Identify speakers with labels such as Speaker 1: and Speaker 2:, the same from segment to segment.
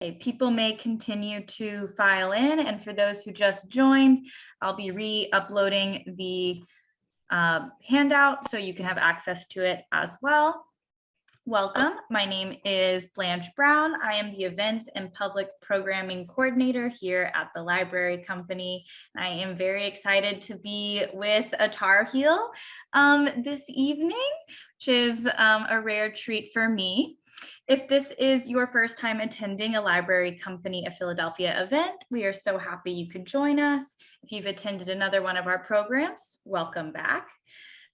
Speaker 1: Okay, people may continue to file in, and for those who just joined, I'll be re-uploading the handout so you can have access to it as well. Welcome. My name is Blanche Brown. I am the Events and Public Programming Coordinator here at the Library Company. I am very excited to be with a Tar Heel this evening, which is a rare treat for me. If this is your first time attending a Library Company of Philadelphia event, we are so happy you could join us. If you've attended another one of our programs, welcome back.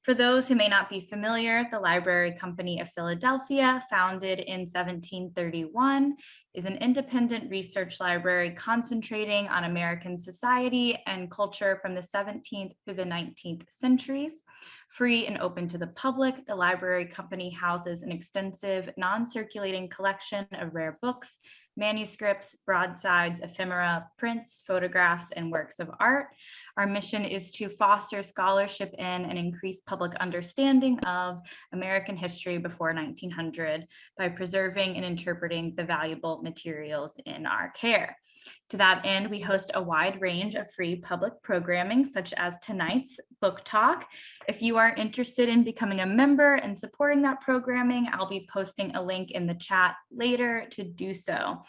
Speaker 1: For those who may not be familiar, the Library Company of Philadelphia, founded in 1731, is an independent research library concentrating on American society and culture from the 17th through the 19th centuries. Free and open to the public, the Library Company houses an extensive non-circulating collection of rare books, manuscripts, broadsides, ephemera, prints, photographs, and works of art. Our mission is to foster scholarship in and increase public understanding of American history before 1900 by preserving and interpreting the valuable materials in our care. To that end, we host a wide range of free public programming, such as tonight's book talk. If you are interested in becoming a member and supporting that programming, I'll be posting a link in the chat later to do so.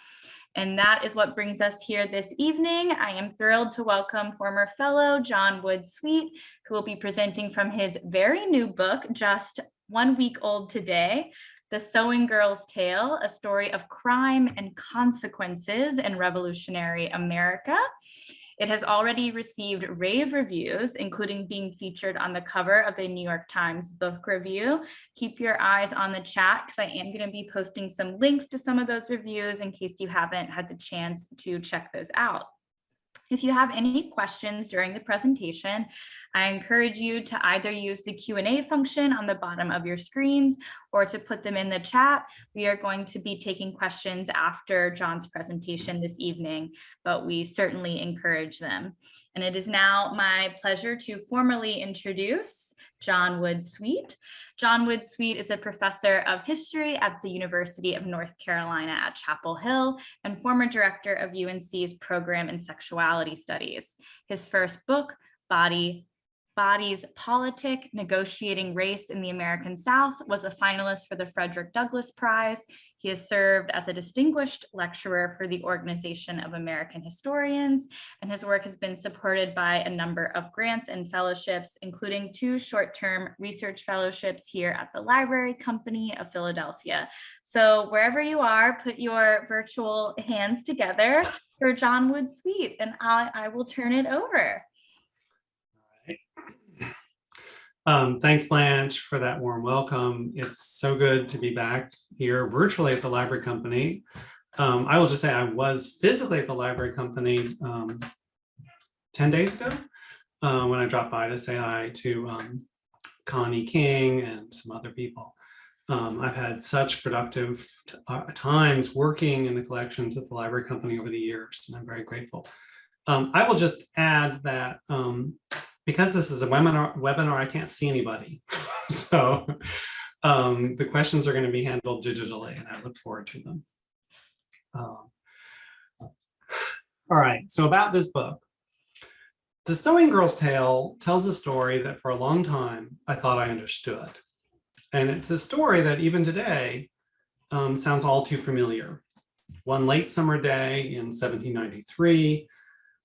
Speaker 1: And that is what brings us here this evening. I am thrilled to welcome former fellow John Wood Sweet, who will be presenting from his very new book, just 1 week old today, The Sewing Girl's Tale, a story of crime and consequences in revolutionary America. It has already received rave reviews, including being featured on the cover of the New York Times Book Review. Keep your eyes on the chat because I am going to be posting some links to some of those reviews in case you haven't had the chance to check those out. If you have any questions during the presentation, I encourage you to either use the Q&A function on the bottom of your screens or to put them in the chat. We are going to be taking questions after John's presentation this evening, but we certainly encourage them. And it is now my pleasure to formally introduce John Wood Sweet. John Wood Sweet is a professor of history at the University of North Carolina at Chapel Hill and former director of UNC's Program in Sexuality Studies. His first book, Bodies, Politic, Negotiating Race in the American South, was a finalist for the Frederick Douglass Prize. He has served as a distinguished lecturer for the Organization of American Historians, and his work has been supported by a number of grants and fellowships, including 2 short-term research fellowships here at the Library Company of Philadelphia. So wherever you are, put your virtual hands together for John Wood Sweet, and I will turn it over.
Speaker 2: Thanks, Blanche, for that warm welcome. It's so good to be back here virtually at the Library Company. I will just say I was physically at the Library Company 10 days ago when I dropped by to say hi to Connie King and some other people. I've had such productive times working in the collections at the Library Company over the years, and I'm very grateful. I will just add that because this is a webinar, I can't see anybody. So the questions are going to be handled digitally, and I look forward to them. All right, so about this book. The Sewing Girl's Tale tells a story that for a long time I thought I understood. And it's a story that even today sounds all too familiar. One late summer day in 1793,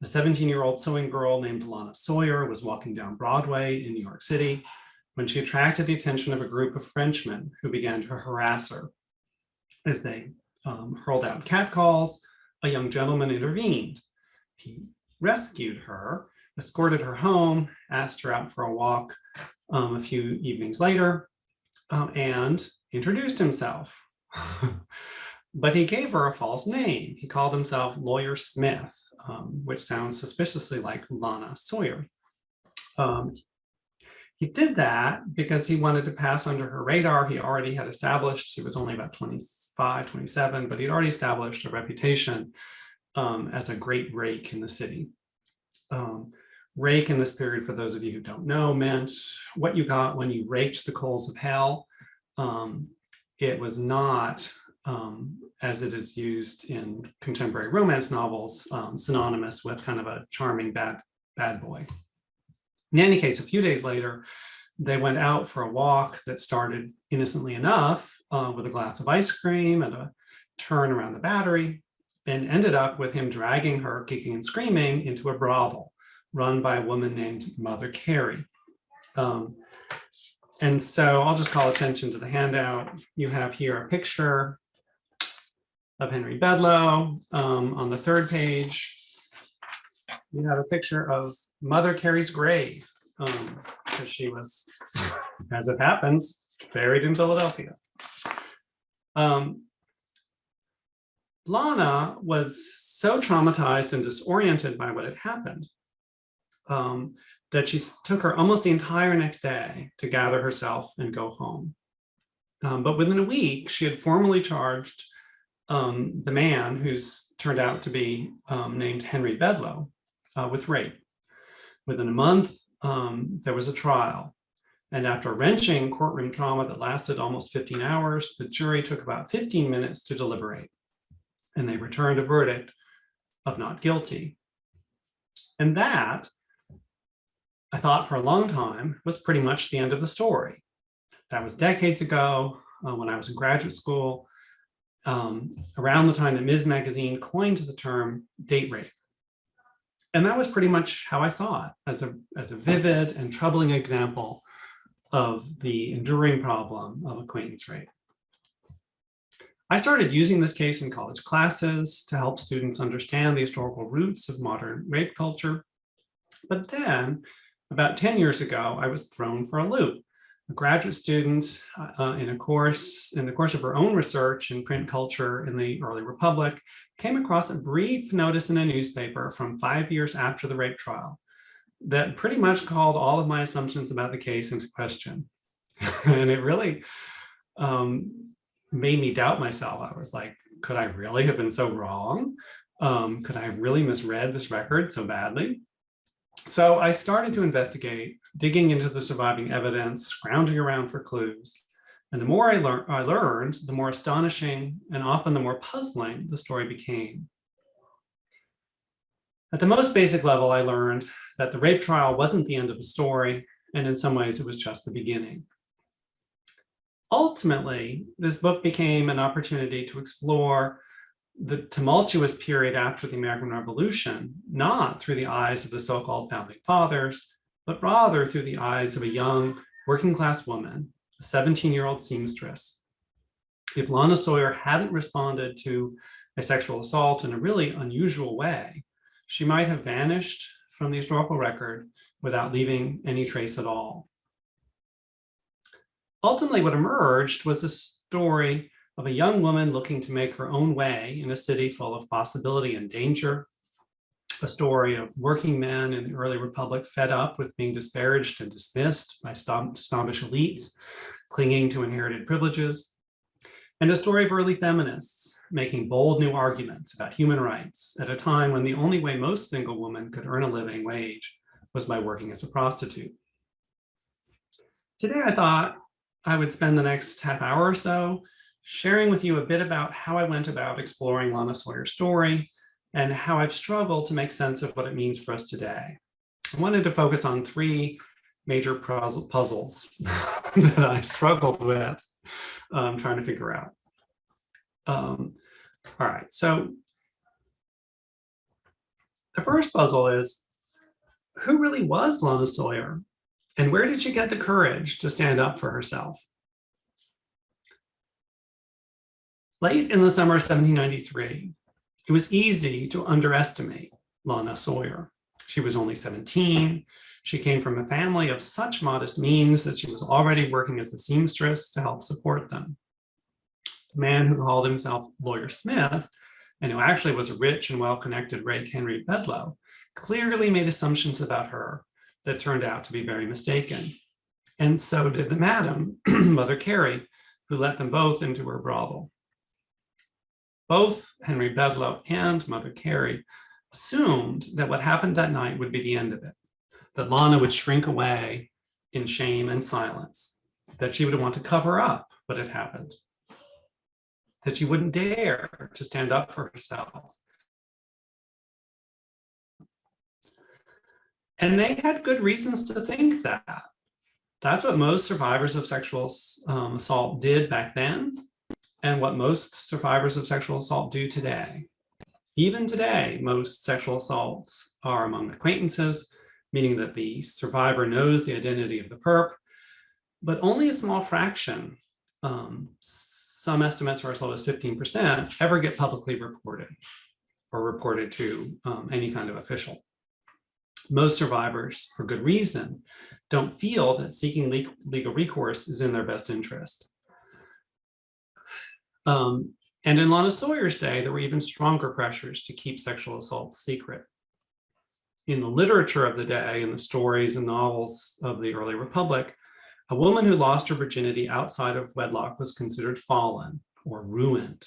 Speaker 2: a 17-year-old sewing girl named Lanah Sawyer was walking down Broadway in New York City when she attracted the attention of a group of Frenchmen who began to harass her. As they hurled out catcalls, a young gentleman intervened. He rescued her, escorted her home, asked her out for a walk a few evenings later, and introduced himself. But he gave her a false name. He called himself Lawyer Smith, which sounds suspiciously like Lanah Sawyer. He did that because he wanted to pass under her radar. He already had established, she was only about 25, 27, but he'd already established a reputation as a great rake in the city. Rake in this period, for those of you who don't know, meant what you got when you raked the coals of hell. It was not as it is used in contemporary romance novels, synonymous with kind of a charming bad boy. In any case, a few days later, they went out for a walk that started innocently enough with a glass of ice cream and a turn around the Battery, and ended up with him dragging her, kicking and screaming, into a brothel run by a woman named Mother Carey. And so I'll just call attention to the handout. You have here a picture of Henry Bedloe. On the third page, you have a picture of Mother Carey's grave, because she was, as it happens, buried in Philadelphia. Lanah was so traumatized and disoriented by what had happened that she took her almost the entire next day to gather herself and go home. But within a week, she had formally charged the man who's turned out to be named Henry Bedloe with rape. Within a month, there was a trial. And after a wrenching courtroom trauma that lasted almost 15 hours, the jury took about 15 minutes to deliberate. And they returned a verdict of not guilty. And that, I thought for a long time, was pretty much the end of the story. That was decades ago when I was in graduate school, around the time that Ms. Magazine coined the term date rape. And that was pretty much how I saw it, as a vivid and troubling example of the enduring problem of acquaintance rape. I started using this case in college classes to help students understand the historical roots of modern rape culture. But then, about 10 years ago, I was thrown for a loop. A graduate student in the course of her own research in print culture in the early Republic came across a brief notice in a newspaper from 5 years after the rape trial that pretty much called all of my assumptions about the case into question. And it really made me doubt myself. I was like, could I really have been so wrong? Could I have really misread this record so badly? So I started to investigate, digging into the surviving evidence, scrounging around for clues. And the more I learned, the more astonishing and often the more puzzling the story became. At the most basic level, I learned that the rape trial wasn't the end of the story, and in some ways it was just the beginning. Ultimately, this book became an opportunity to explore the tumultuous period after the American Revolution, not through the eyes of the so-called founding fathers, but rather through the eyes of a young working class woman, a 17-year-old seamstress. If Lanah Sawyer hadn't responded to a sexual assault in a really unusual way, she might have vanished from the historical record without leaving any trace at all. Ultimately, what emerged was a story of a young woman looking to make her own way in a city full of possibility and danger, a story of working men in the early Republic fed up with being disparaged and dismissed by snobbish elites, clinging to inherited privileges, and a story of early feminists making bold new arguments about human rights at a time when the only way most single women could earn a living wage was by working as a prostitute. Today, I thought I would spend the next half hour or so sharing with you a bit about how I went about exploring Lanah Sawyer's story and how I've struggled to make sense of what it means for us today. I wanted to focus on three major puzzles that I struggled with trying to figure out. All right, so the first puzzle is, who really was Lanah Sawyer? And where did she get the courage to stand up for herself? Late in the summer of 1793, it was easy to underestimate Lanah Sawyer. She was only 17. She came from a family of such modest means that she was already working as a seamstress to help support them. The man who called himself Lawyer Smith, and who actually was a rich and well-connected rake Henry Bedloe, clearly made assumptions about her that turned out to be very mistaken. And so did the madam, Mother Carey, who let them both into her brothel. Both Henry Bedloe and Mother Carey assumed that what happened that night would be the end of it, that Lanah would shrink away in shame and silence, that she would want to cover up what had happened. that she wouldn't dare to stand up for herself. And they had good reasons to think that. That's what most survivors of sexual assault did back then, and what most survivors of sexual assault do today. Even today, most sexual assaults are among acquaintances, meaning that the survivor knows the identity of the perp, but only a small fraction, some estimates are as low as 15%, ever get publicly reported or reported to any kind of official. Most survivors, for good reason, don't feel that seeking legal recourse is in their best interest. And in Lanah Sawyer's day, there were even stronger pressures to keep sexual assaults secret. In the literature of the day, in the stories and novels of the early Republic, a woman who lost her virginity outside of wedlock was considered fallen or ruined.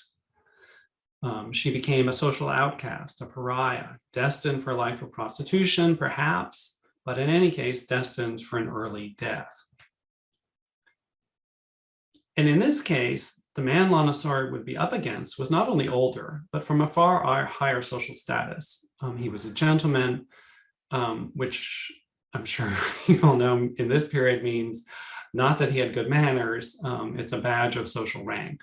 Speaker 2: She became a social outcast, a pariah, destined for a life of prostitution, perhaps, but in any case, destined for an early death. And in this case, the man Lanah Sawyer would be up against was not only older, but from a far higher social status. He was a gentleman, which I'm sure you all know in this period means not that he had good manners, it's a badge of social rank.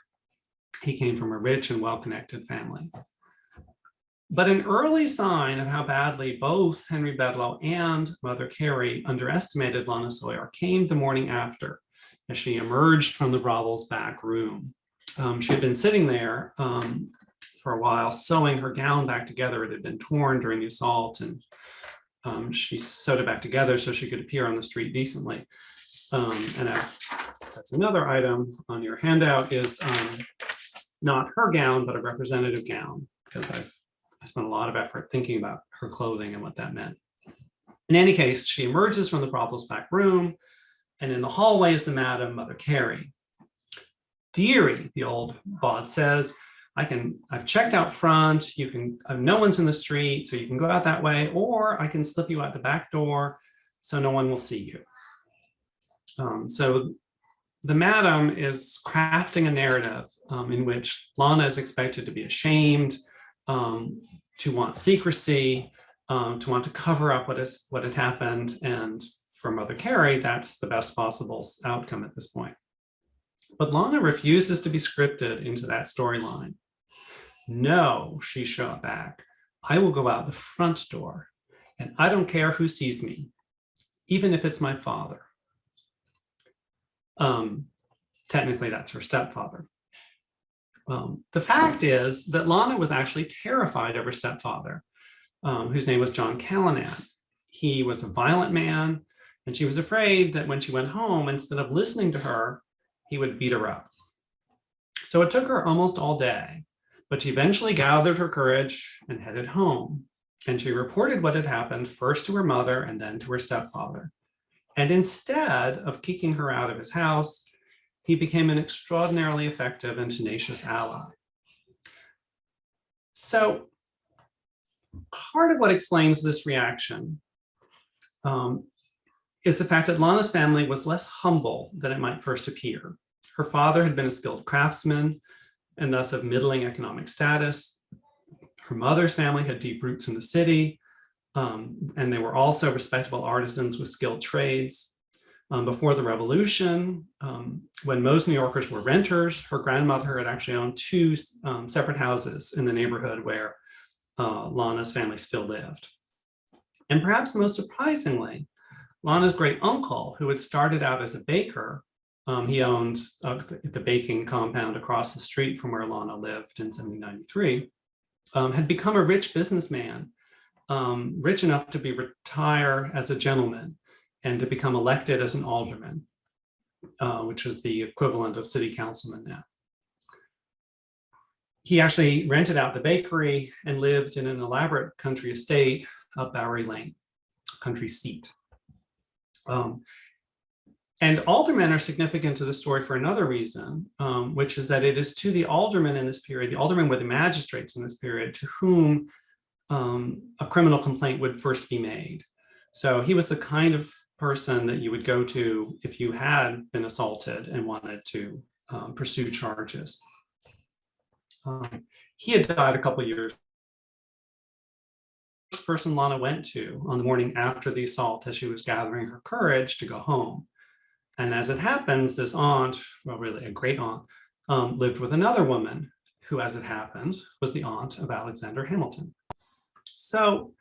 Speaker 2: He came from a rich and well-connected family. But an early sign of how badly both Henry Bedloe and Mother Carey underestimated Lanah Sawyer came the morning after, as she emerged from the brovel's back room. She had been sitting there for a while, sewing her gown back together. It had been torn during the assault, and she sewed it back together so she could appear on the street decently. And that's another item on your handout is not her gown, but a representative gown, because I spent a lot of effort thinking about her clothing and what that meant. In any case, she emerges from the brovel's back room, and in the hallway is the madam, Mother Carey. "Dearie," the old bawd says, I've checked out front, no one's in the street, so you can go out that way, or I can slip you out the back door so no one will see you. So the madam is crafting a narrative in which Lanah is expected to be ashamed, to want secrecy, to want to cover up what had happened. And for Mother Carey, that's the best possible outcome at this point. But Lanah refuses to be scripted into that storyline. "No," she shot back, "I will go out the front door, and I don't care who sees me, even if it's my father." Technically, that's her stepfather. The fact is that Lanah was actually terrified of her stepfather, whose name was John Callanan. He was a violent man, and she was afraid that when she went home, instead of listening to her, he would beat her up. So it took her almost all day, but she eventually gathered her courage and headed home. And she reported what had happened first to her mother and then to her stepfather. And instead of kicking her out of his house, he became an extraordinarily effective and tenacious ally. So part of what explains this reaction is the fact that Lanah's family was less humble than it might first appear. Her father had been a skilled craftsman and thus of middling economic status. Her mother's family had deep roots in the city, and they were also respectable artisans with skilled trades. Before the Revolution, when most New Yorkers were renters, her grandmother had actually owned two separate houses in the neighborhood where Lanah's family still lived. And perhaps most surprisingly, Lanah's great uncle, who had started out as a baker, he owned the baking compound across the street from where Lanah lived in 1793, had become a rich businessman, rich enough to retire as a gentleman and to become elected as an alderman, which is the equivalent of city councilman now. He actually rented out the bakery and lived in an elaborate country estate up Bowery Lane, country seat. And aldermen are significant to the story for another reason, which is that it is to the aldermen in this period, the aldermen were the magistrates in this period, to whom a criminal complaint would first be made. So he was the kind of person that you would go to if you had been assaulted and wanted to pursue charges. He had died a couple of years. The first person Lanah went to on the morning after the assault as she was gathering her courage to go home. And as it happens, this aunt, well, really a great aunt, lived with another woman who, as it happened, was the aunt of Alexander Hamilton. So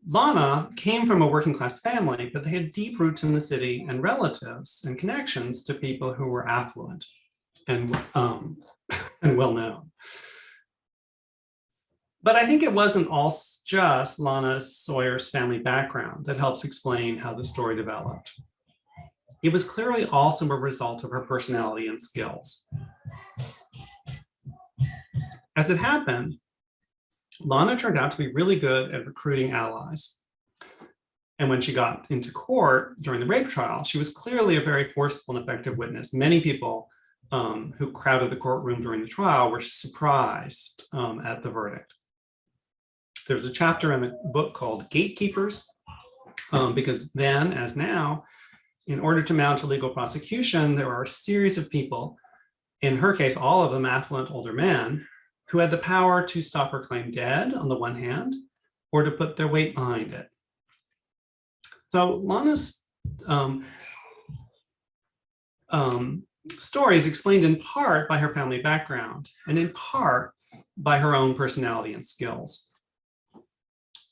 Speaker 2: Lanah came from a working class family, but they had deep roots in the city and relatives and connections to people who were affluent and, and well known. But I think it wasn't all just Lanah Sawyer's family background that helps explain how the story developed. It was clearly also a result of her personality and skills. As it happened, Lanah turned out to be really good at recruiting allies. And when she got into court during the rape trial, she was clearly a very forceful and effective witness. Many people who crowded the courtroom during the trial were surprised at the verdict. There's a chapter in the book called Gatekeepers, because then, as now, in order to mount a legal prosecution, there are a series of people, in her case, all of them affluent older men, who had the power to stop her claim dead on the one hand, or to put their weight behind it. So Lanah's story is explained in part by her family background and in part by her own personality and skills.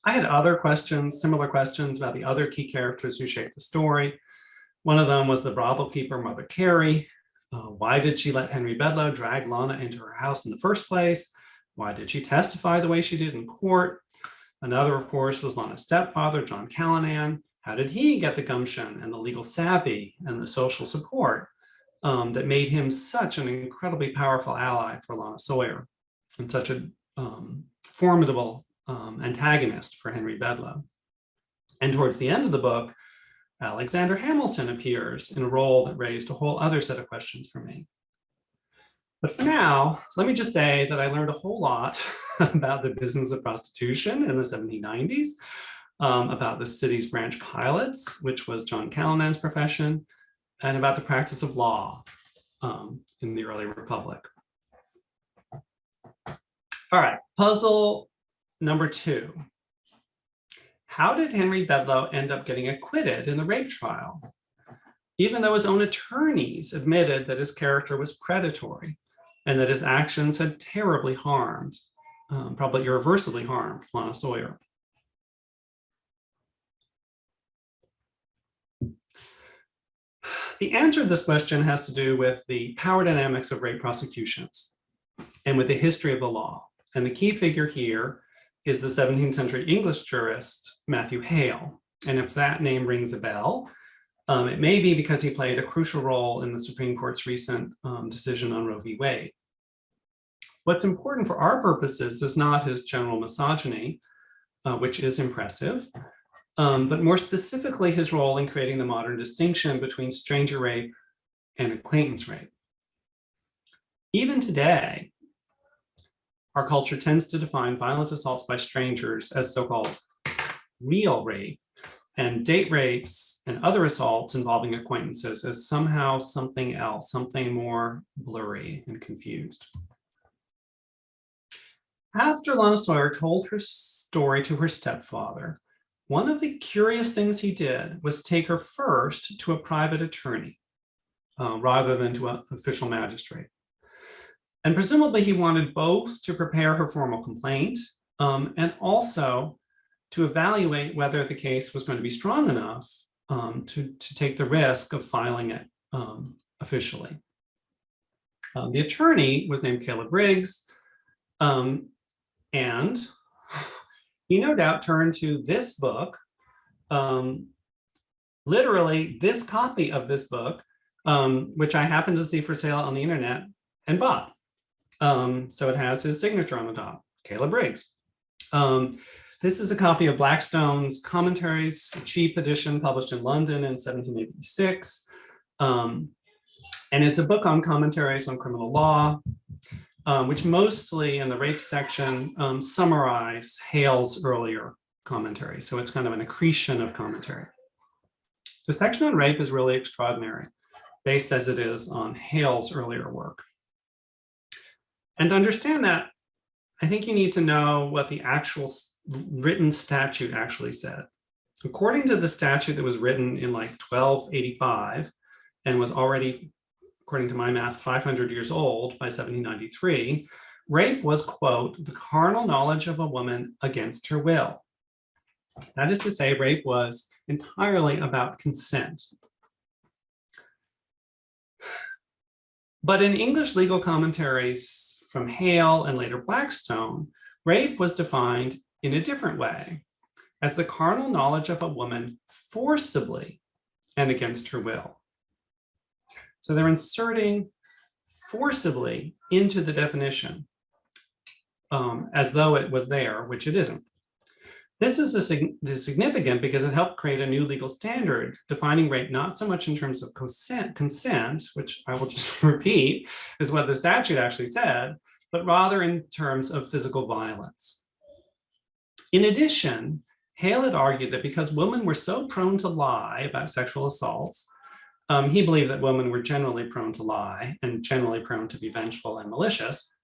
Speaker 2: I had other questions, similar questions about the other key characters who shaped the story. One of them was the brothel keeper, Mother Carey. Why did she let Henry Bedloe drag Lanah into her house in the first place? Why did she testify the way she did in court? Another, of course, was Lanah's stepfather, John Callanan. How did he get the gumption and the legal savvy and the social support that made him such an incredibly powerful ally for Lanah Sawyer and such a formidable antagonist for Henry Bedloe? And towards the end of the book, Alexander Hamilton appears in a role that raised a whole other set of questions for me. But for now, let me just say that I learned a whole lot about the business of prostitution in the 1790s, about the city's branch pilots, which was John Callanan's profession, and about the practice of law in the early Republic. All right, puzzle number 2. How did Henry Bedloe end up getting acquitted in the rape trial, even though his own attorneys admitted that his character was predatory and that his actions had terribly harmed, probably irreversibly harmed, Lanah Sawyer? The answer to this question has to do with the power dynamics of rape prosecutions and with the history of the law. And the key figure here is the 17th century English jurist, Matthew Hale. And if that name rings a bell, it may be because he played a crucial role in the Supreme Court's recent decision on Roe v. Wade. What's important for our purposes is not his general misogyny, which is impressive, but more specifically his role in creating the modern distinction between stranger rape and acquaintance rape. Even today, our culture tends to define violent assaults by strangers as so-called real rape, and date rapes and other assaults involving acquaintances as somehow something else, something more blurry and confused. After Lanah Sawyer told her story to her stepfather, one of the curious things he did was take her first to a private attorney rather than to an official magistrate. And presumably he wanted both to prepare her formal complaint and also to evaluate whether the case was going to be strong enough to take the risk of filing it officially. The attorney was named Caleb Briggs, and he no doubt turned to this book, literally this copy of this book, which I happened to see for sale on the internet and bought. So it has his signature on the top, Caleb Briggs. This is a copy of Blackstone's Commentaries, a cheap edition published in London in 1786. And it's a book on commentaries on criminal law, which mostly in the rape section summarize Hale's earlier commentary. So it's kind of an accretion of commentary. The section on rape is really extraordinary, based as it is on Hale's earlier work. And to understand that, I think you need to know what the actual written statute actually said. According to the statute that was written in like 1285 and was already, according to my math, 500 years old by 1793, rape was, quote, the carnal knowledge of a woman against her will. That is to say, rape was entirely about consent. But in English legal commentaries from Hale and later Blackstone, rape was defined in a different way, as the carnal knowledge of a woman forcibly and against her will. So they're inserting forcibly into the definition as though it was there, which it isn't. This is significant because it helped create a new legal standard defining rape not so much in terms of consent, which I will just repeat is what the statute actually said, but rather in terms of physical violence. In addition, Hale had argued that because women were so prone to lie about sexual assaults, he believed that women were generally prone to lie and generally prone to be vengeful and malicious.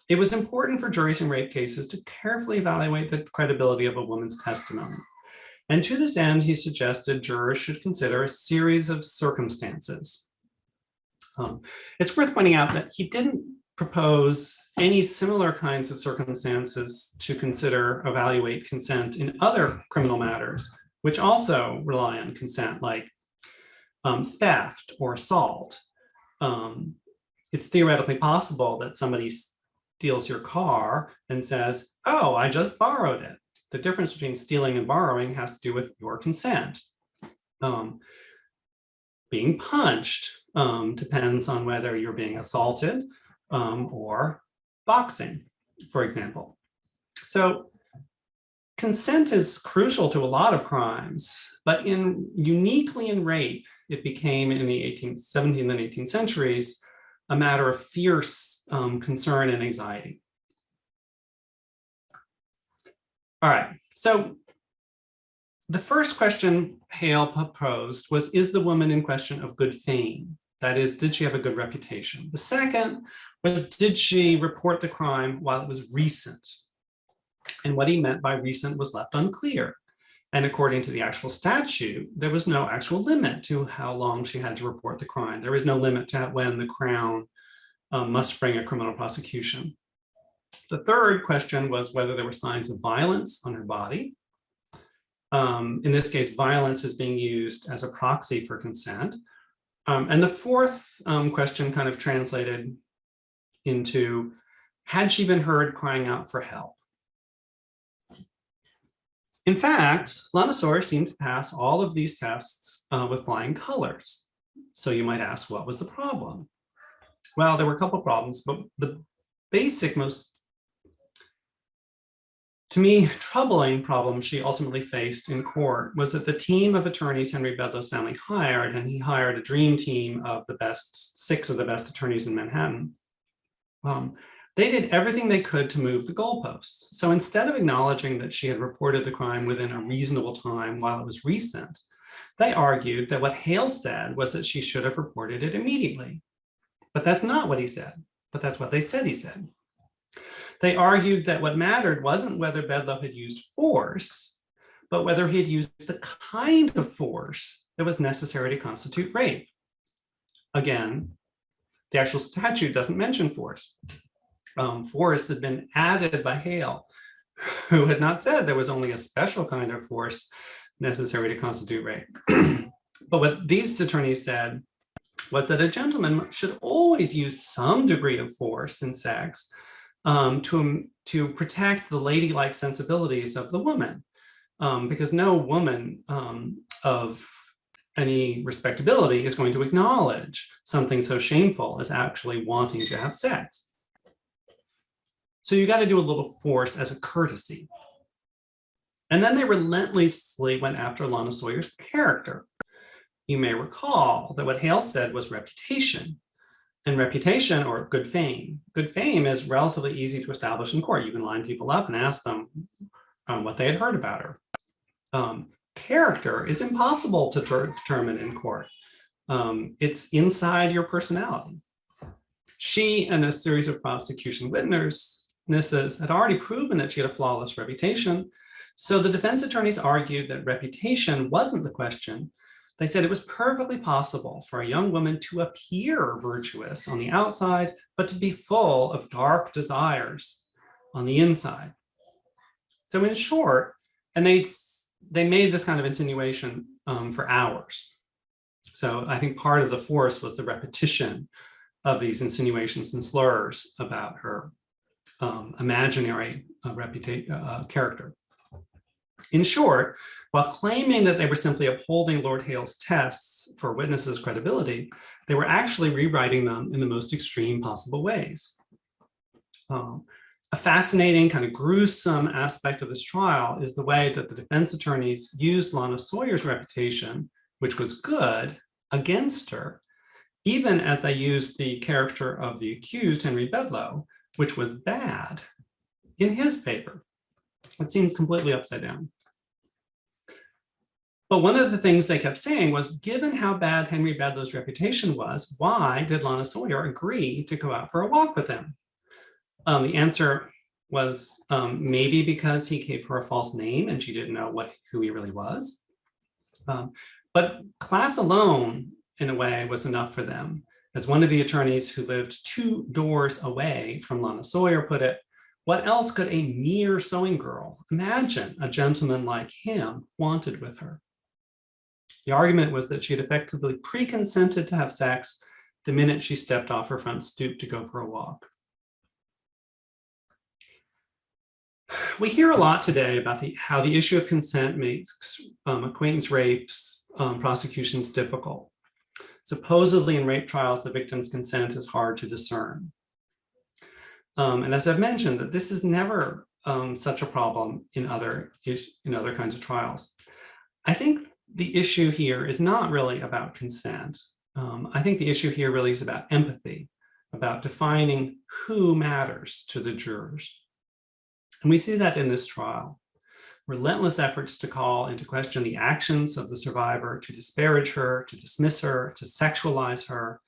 Speaker 2: It was important for juries in rape cases to carefully evaluate the credibility of a woman's testimony. And to this end, he suggested jurors should consider a series of circumstances. It's worth pointing out that he didn't propose any similar kinds of circumstances to consider, evaluate consent in other criminal matters, which also rely on consent, like theft or assault. It's theoretically possible that somebody steals your car and says, oh, I just borrowed it. The difference between stealing and borrowing has to do with your consent. Being punched depends on whether you're being assaulted or boxing, for example. So consent is crucial to a lot of crimes, but uniquely in rape, it became in the 17th and 18th centuries a matter of fierce concern and anxiety. All right, so the first question Hale proposed was, is the woman in question of good fame? That is, did she have a good reputation? The second was, did she report the crime while it was recent? And what he meant by recent was left unclear. And according to the actual statute, there was no actual limit to how long she had to report the crime. There was no limit to when the Crown must bring a criminal prosecution. The third question was whether there were signs of violence on her body. In this case, violence is being used as a proxy for consent. And the fourth question kind of translated into, had she been heard crying out for help? In fact, Lanah Sawyer seemed to pass all of these tests with flying colors. So you might ask, what was the problem? Well, there were a couple of problems, but the basic, most, to me, troubling problem she ultimately faced in court was that the team of attorneys Henry Bedloe's family hired, and he hired a dream team of the best, 6 of the best attorneys in Manhattan, they did everything they could to move the goalposts. So instead of acknowledging that she had reported the crime within a reasonable time while it was recent, they argued that what Hale said was that she should have reported it immediately. But that's not what he said, but that's what they said he said. They argued that what mattered wasn't whether Bedloe had used force, but whether he had used the kind of force that was necessary to constitute rape. Again, the actual statute doesn't mention force. Force had been added by Hale, who had not said there was only a special kind of force necessary to constitute rape. But what these attorneys said was that a gentleman should always use some degree of force in sex to protect the ladylike sensibilities of the woman, because no woman of any respectability is going to acknowledge something so shameful as actually wanting to have sex. So you got to do a little force as a courtesy. And then they relentlessly went after Lanah Sawyer's character. You may recall that what Hale said was reputation. And reputation, or good fame. Good fame is relatively easy to establish in court. You can line people up and ask them what they had heard about her. Character is impossible to determine in court. It's inside your personality. She and a series of prosecution witnesses had already proven that she had a flawless reputation. So the defense attorneys argued that reputation wasn't the question. They said it was perfectly possible for a young woman to appear virtuous on the outside, but to be full of dark desires on the inside. So in short, and they made this kind of insinuation for hours. So I think part of the force was the repetition of these insinuations and slurs about her imaginary character. In short, while claiming that they were simply upholding Lord Hale's tests for witnesses' credibility, they were actually rewriting them in the most extreme possible ways. A fascinating, kind of gruesome aspect of this trial is the way that the defense attorneys used Lanah Sawyer's reputation, which was good, against her, even as they used the character of the accused, Henry Bedloe, which was bad, in his favor. It seems completely upside down. But one of the things they kept saying was, given how bad Henry Bedloe's reputation was, why did Lanah Sawyer agree to go out for a walk with him? The answer was maybe because he gave her a false name and she didn't know who he really was. But class alone, in a way, was enough for them. As one of the attorneys who lived 2 doors away from Lanah Sawyer put it, what else could a mere sewing girl imagine a gentleman like him wanted with her? The argument was that she had effectively pre-consented to have sex the minute she stepped off her front stoop to go for a walk. We hear a lot today about how the issue of consent makes acquaintance rapes prosecutions difficult. Supposedly in rape trials, the victim's consent is hard to discern. And as I've mentioned, that this is never such a problem in other kinds of trials. I think the issue here is not really about consent. I think the issue here really is about empathy, about defining who matters to the jurors. And we see that in this trial. Relentless efforts to call into question the actions of the survivor, to disparage her, to dismiss her, to sexualize her.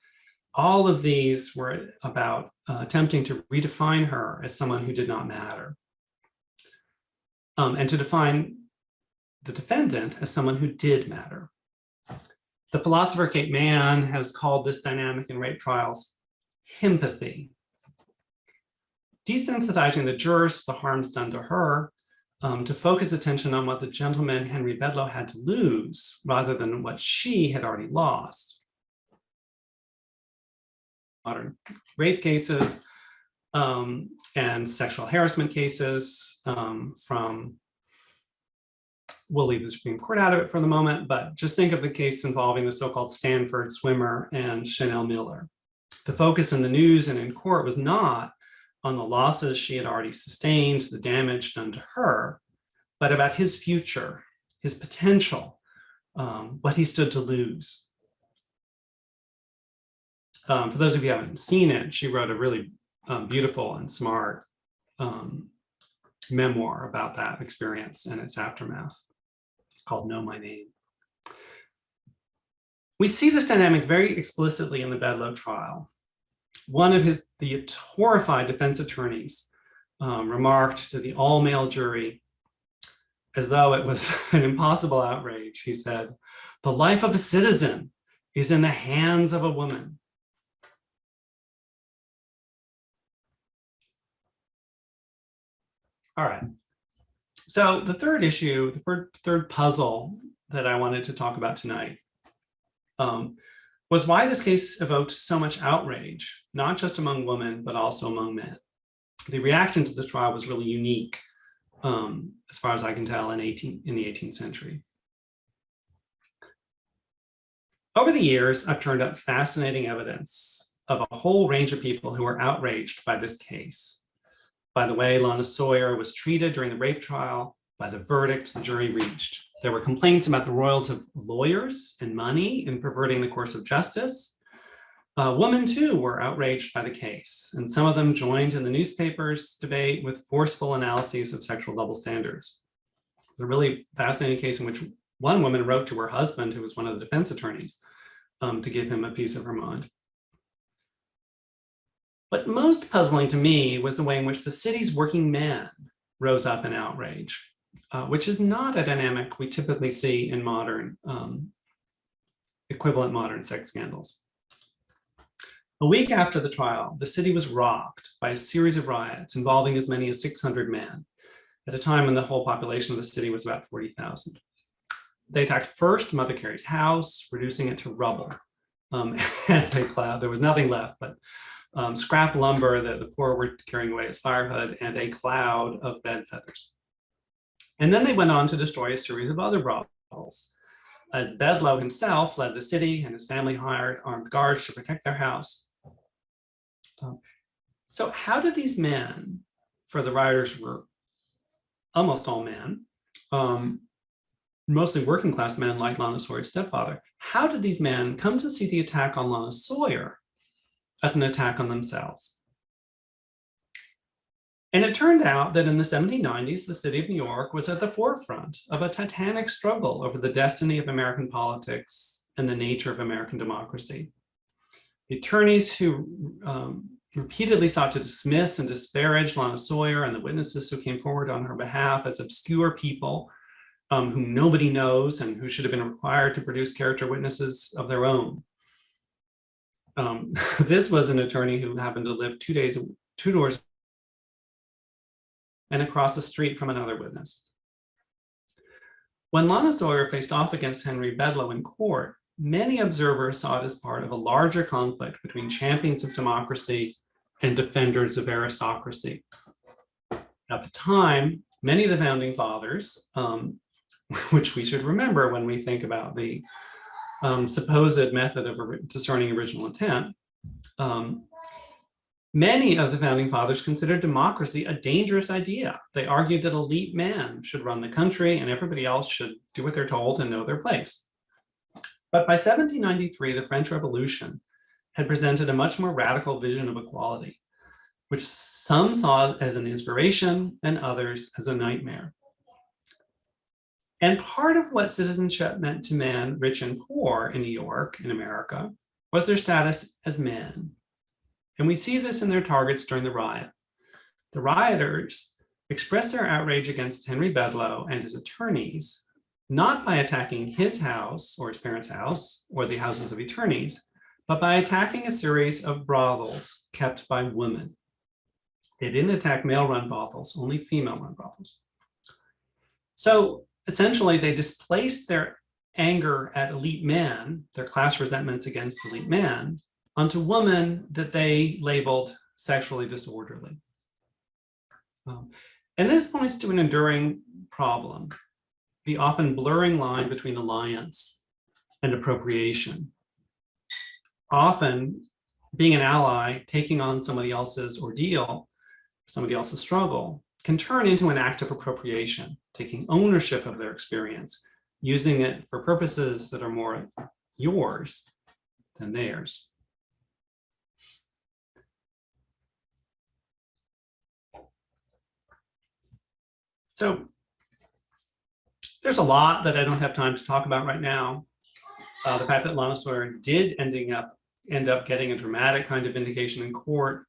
Speaker 2: All of these were about attempting to redefine her as someone who did not matter. And to define the defendant as someone who did matter. The philosopher Kate Mann has called this dynamic in rape trials himpathy. Desensitizing the jurors to the harms done to her, to focus attention on what the gentleman Henry Bedloe had to lose rather than what she had already lost. Modern rape cases and sexual harassment cases we'll leave the Supreme Court out of it for the moment, but just think of the case involving the so-called Stanford swimmer and Chanel Miller. The focus in the news and in court was not on the losses she had already sustained, the damage done to her, but about his future, his potential, what he stood to lose. For those of you who haven't seen it, she wrote a really beautiful and smart memoir about that experience and its aftermath called Know My Name. We see this dynamic very explicitly in the Bedloe trial. One of the horrified defense attorneys remarked to the all-male jury, as though it was an impossible outrage. He said, "The life of a citizen is in the hands of a woman." All right. So the third issue, the third puzzle that I wanted to talk about tonight was why this case evoked so much outrage, not just among women, but also among men. The reaction to this trial was really unique, as far as I can tell, in the 18th century. Over the years, I've turned up fascinating evidence of a whole range of people who were outraged by this case, by the way Lanah Sawyer was treated during the rape trial, by the verdict the jury reached. There were complaints about the roles of lawyers and money in perverting the course of justice. Women, too, were outraged by the case, and some of them joined in the newspaper's debate with forceful analyses of sexual double standards. It was a really fascinating case in which one woman wrote to her husband, who was one of the defense attorneys, to give him a piece of her mind. But most puzzling to me was the way in which the city's working men rose up in outrage, which is not a dynamic we typically see in modern, equivalent modern sex scandals. A week after the trial, the city was rocked by a series of riots involving as many as 600 men, at a time when the whole population of the city was about 40,000. They attacked first Mother Carey's house, reducing it to rubble. And there was nothing left but scrap lumber that the poor were carrying away as firewood and a cloud of bed feathers. And then they went on to destroy a series of other brothels, as Bedloe himself fled the city and his family hired armed guards to protect their house. So how did these men, for the rioters were almost all men, mostly working class men like Lanah Sawyer's stepfather, how did these men come to see the attack on Lanah Sawyer as an attack on themselves? And it turned out that in the 1790s, the city of New York was at the forefront of a titanic struggle over the destiny of American politics and the nature of American democracy. The attorneys who repeatedly sought to dismiss and disparage Lanah Sawyer and the witnesses who came forward on her behalf as obscure people whom nobody knows and who should have been required to produce character witnesses of their own. This was an attorney who happened to live two doors and across the street from another witness. When Lanah Sawyer faced off against Henry Bedloe in court, many observers saw it as part of a larger conflict between champions of democracy and defenders of aristocracy. At the time, many of the founding fathers, which we should remember when we think about the supposed method of discerning original intent, many of the founding fathers considered democracy a dangerous idea. They argued that elite men should run the country and everybody else should do what they're told and know their place. But by 1793, the French Revolution had presented a much more radical vision of equality, which some saw as an inspiration and others as a nightmare. And part of what citizenship meant to men, rich and poor in New York, in America, was their status as men. And we see this in their targets during the riot. The rioters expressed their outrage against Henry Bedloe and his attorneys, not by attacking his house or his parents' house or the houses of attorneys, but by attacking a series of brothels kept by women. They didn't attack male-run brothels, only female-run brothels. So essentially, they displaced their anger at elite men, their class resentments against elite men, onto women that they labeled sexually disorderly. And this points to an enduring problem, the often blurring line between alliance and appropriation. Often, being an ally, taking on somebody else's ordeal, somebody else's struggle, can turn into an act of appropriation, taking ownership of their experience, using it for purposes that are more yours than theirs. So there's a lot that I don't have time to talk about right now. The fact that Lanah Sawyer did end up getting a dramatic kind of vindication in court,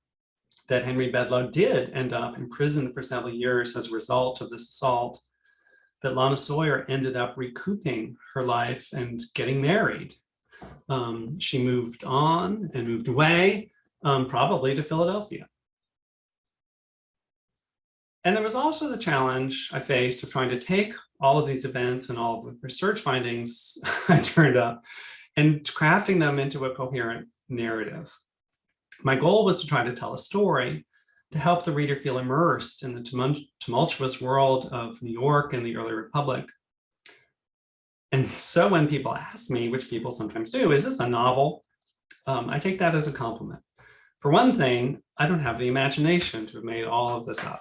Speaker 2: that Henry Bedloe did end up imprisoned for several years as a result of this assault, that Lanah Sawyer ended up recouping her life and getting married. She moved on and moved away, probably to Philadelphia. And there was also the challenge I faced of trying to take all of these events and all of the research findings I turned up and crafting them into a coherent narrative. My goal was to try to tell a story to help the reader feel immersed in the tumultuous world of New York and the early Republic. And so when people ask me, which people sometimes do, is this a novel? I take that as a compliment. For one thing, I don't have the imagination to have made all of this up.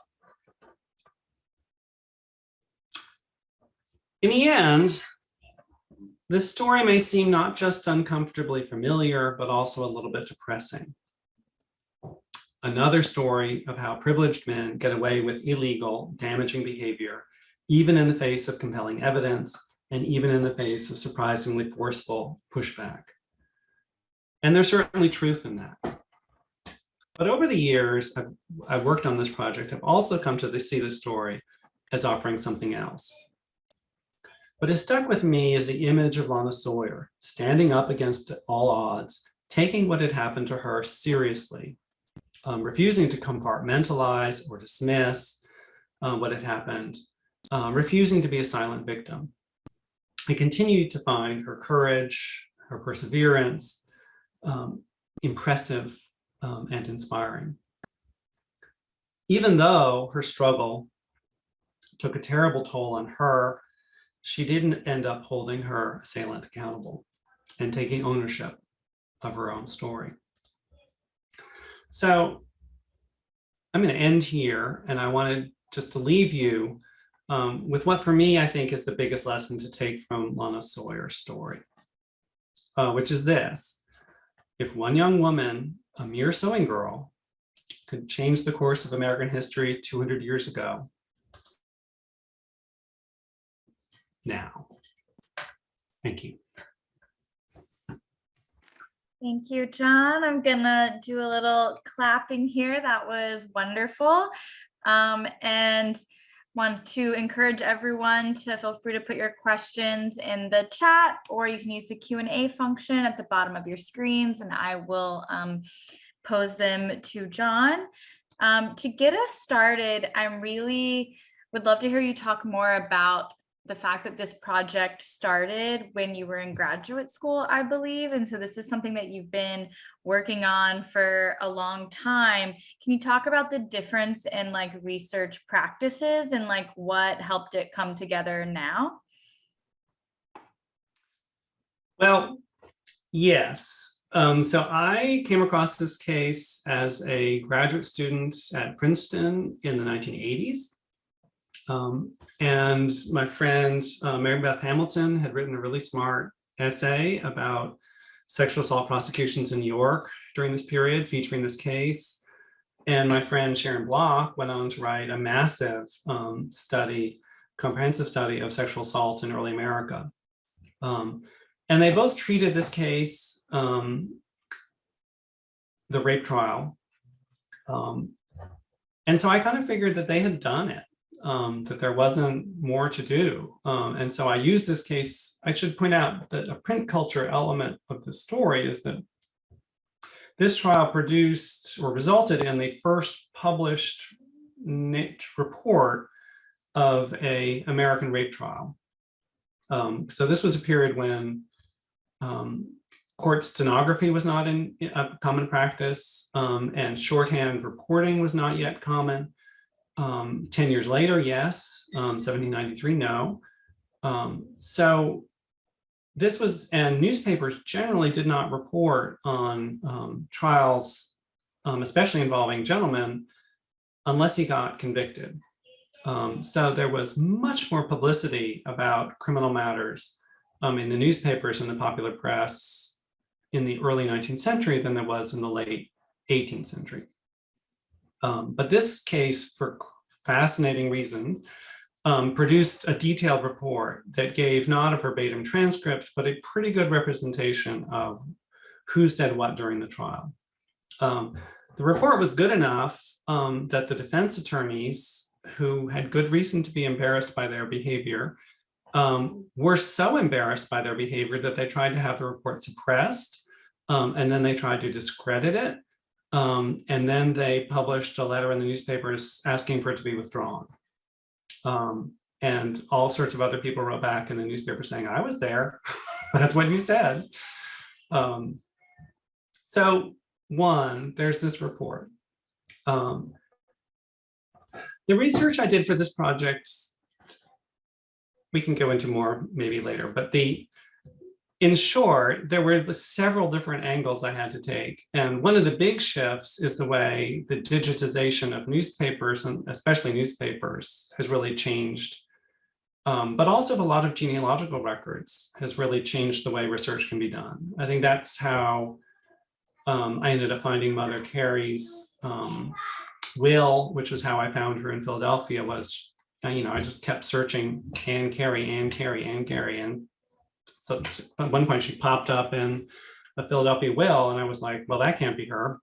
Speaker 2: In the end, this story may seem not just uncomfortably familiar, but also a little bit depressing. Another story of how privileged men get away with illegal, damaging behavior, even in the face of compelling evidence, and even in the face of surprisingly forceful pushback. And there's certainly truth in that. But over the years, I've worked on this project. I've also come to see the story as offering something else. What has stuck with me is the image of Lanah Sawyer, standing up against all odds, taking what had happened to her seriously, refusing to compartmentalize or dismiss what had happened, refusing to be a silent victim. I continued to find her courage, her perseverance, impressive and inspiring. Even though her struggle took a terrible toll on her, she didn't end up holding her assailant accountable and taking ownership of her own story. So I'm going to end here, and I wanted just to leave you with what for me I think is the biggest lesson to take from Lanah Sawyer's story, which is this: if one young woman, a mere sewing girl, could change the course of American history 200 years ago, now. Thank you.
Speaker 1: Thank you, John. I'm gonna do a little clapping here. That was wonderful. And want to encourage everyone to feel free to put your questions in the chat, or you can use the Q&A function at the bottom of your screens, and I will pose them to John. To get us started, I really would love to hear you talk more about the fact that this project started when you were in graduate school, I believe. And so this is something that you've been working on for a long time. Can you talk about the difference in like research practices and like what helped it come together now?
Speaker 2: Well, yes. So I came across this case as a graduate student at Princeton in the 1980s. And my friend Mary Beth Hamilton had written a really smart essay about sexual assault prosecutions in New York during this period, featuring this case. And my friend Sharon Block went on to write a massive comprehensive study of sexual assault in early America. And they both treated this case, the rape trial. And so I kind of figured that they had done it. That there wasn't more to do. And so I used this case. I should point out that a print culture element of the story is that this trial produced or resulted in the first published report of an American rape trial. So this was a period when court stenography was not in common practice, and shorthand reporting was not yet common. 10 years later, yes. 1793, no. So this was, and newspapers generally did not report on trials, especially involving gentlemen, unless he got convicted. So there was much more publicity about criminal matters in the newspapers and the popular press in the early 19th century than there was in the late 18th century. But this case, for fascinating reasons, produced a detailed report that gave not a verbatim transcript, but a pretty good representation of who said what during the trial. The report was good enough that the defense attorneys, who had good reason to be embarrassed by their behavior, were so embarrassed by their behavior that they tried to have the report suppressed, and then they tried to discredit it. And then they published a letter in the newspapers asking for it to be withdrawn. And all sorts of other people wrote back in the newspaper saying, I was there. That's what you said. So one, there's this report. The research I did for this project, we can go into more maybe later, but in short, there were several different angles I had to take. And one of the big shifts is the way the digitization of newspapers, and especially newspapers, has really changed. But also a lot of genealogical records has really changed the way research can be done. I think that's how I ended up finding Mother Carey's will, which was how I found her in Philadelphia, was, I just kept searching Anne Carey, Anne Carey, Anne Carey, and so at one point she popped up in a Philadelphia will, and I was like, well, that can't be her.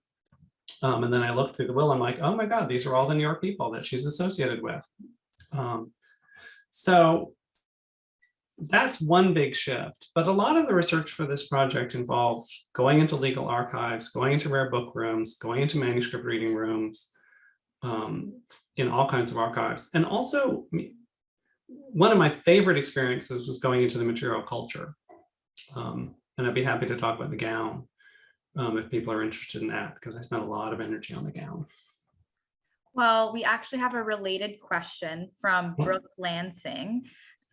Speaker 2: And then I looked through the will, I'm like, oh my God, these are all the New York people that she's associated with. So that's one big shift. But a lot of the research for this project involved going into legal archives, going into rare book rooms, going into manuscript reading rooms, in all kinds of archives. And also, one of my favorite experiences was going into the material culture. And I'd be happy to talk about the gown if people are interested in that, because I spent a lot of energy on the gown.
Speaker 1: Well, we actually have a related question from Brooke Lansing.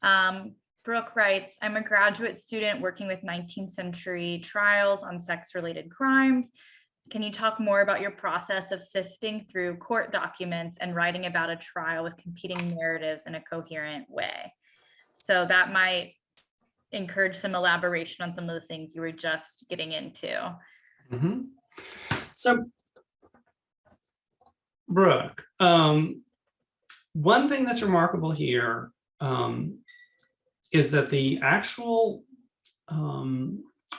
Speaker 1: Brooke writes, I'm a graduate student working with 19th century trials on sex-related crimes. Can you talk more about your process of sifting through court documents and writing about a trial with competing narratives in a coherent way? So that might encourage some elaboration on some of the things you were just getting into.
Speaker 2: Mm-hmm. So, Brooke, one thing that's remarkable here is that the actual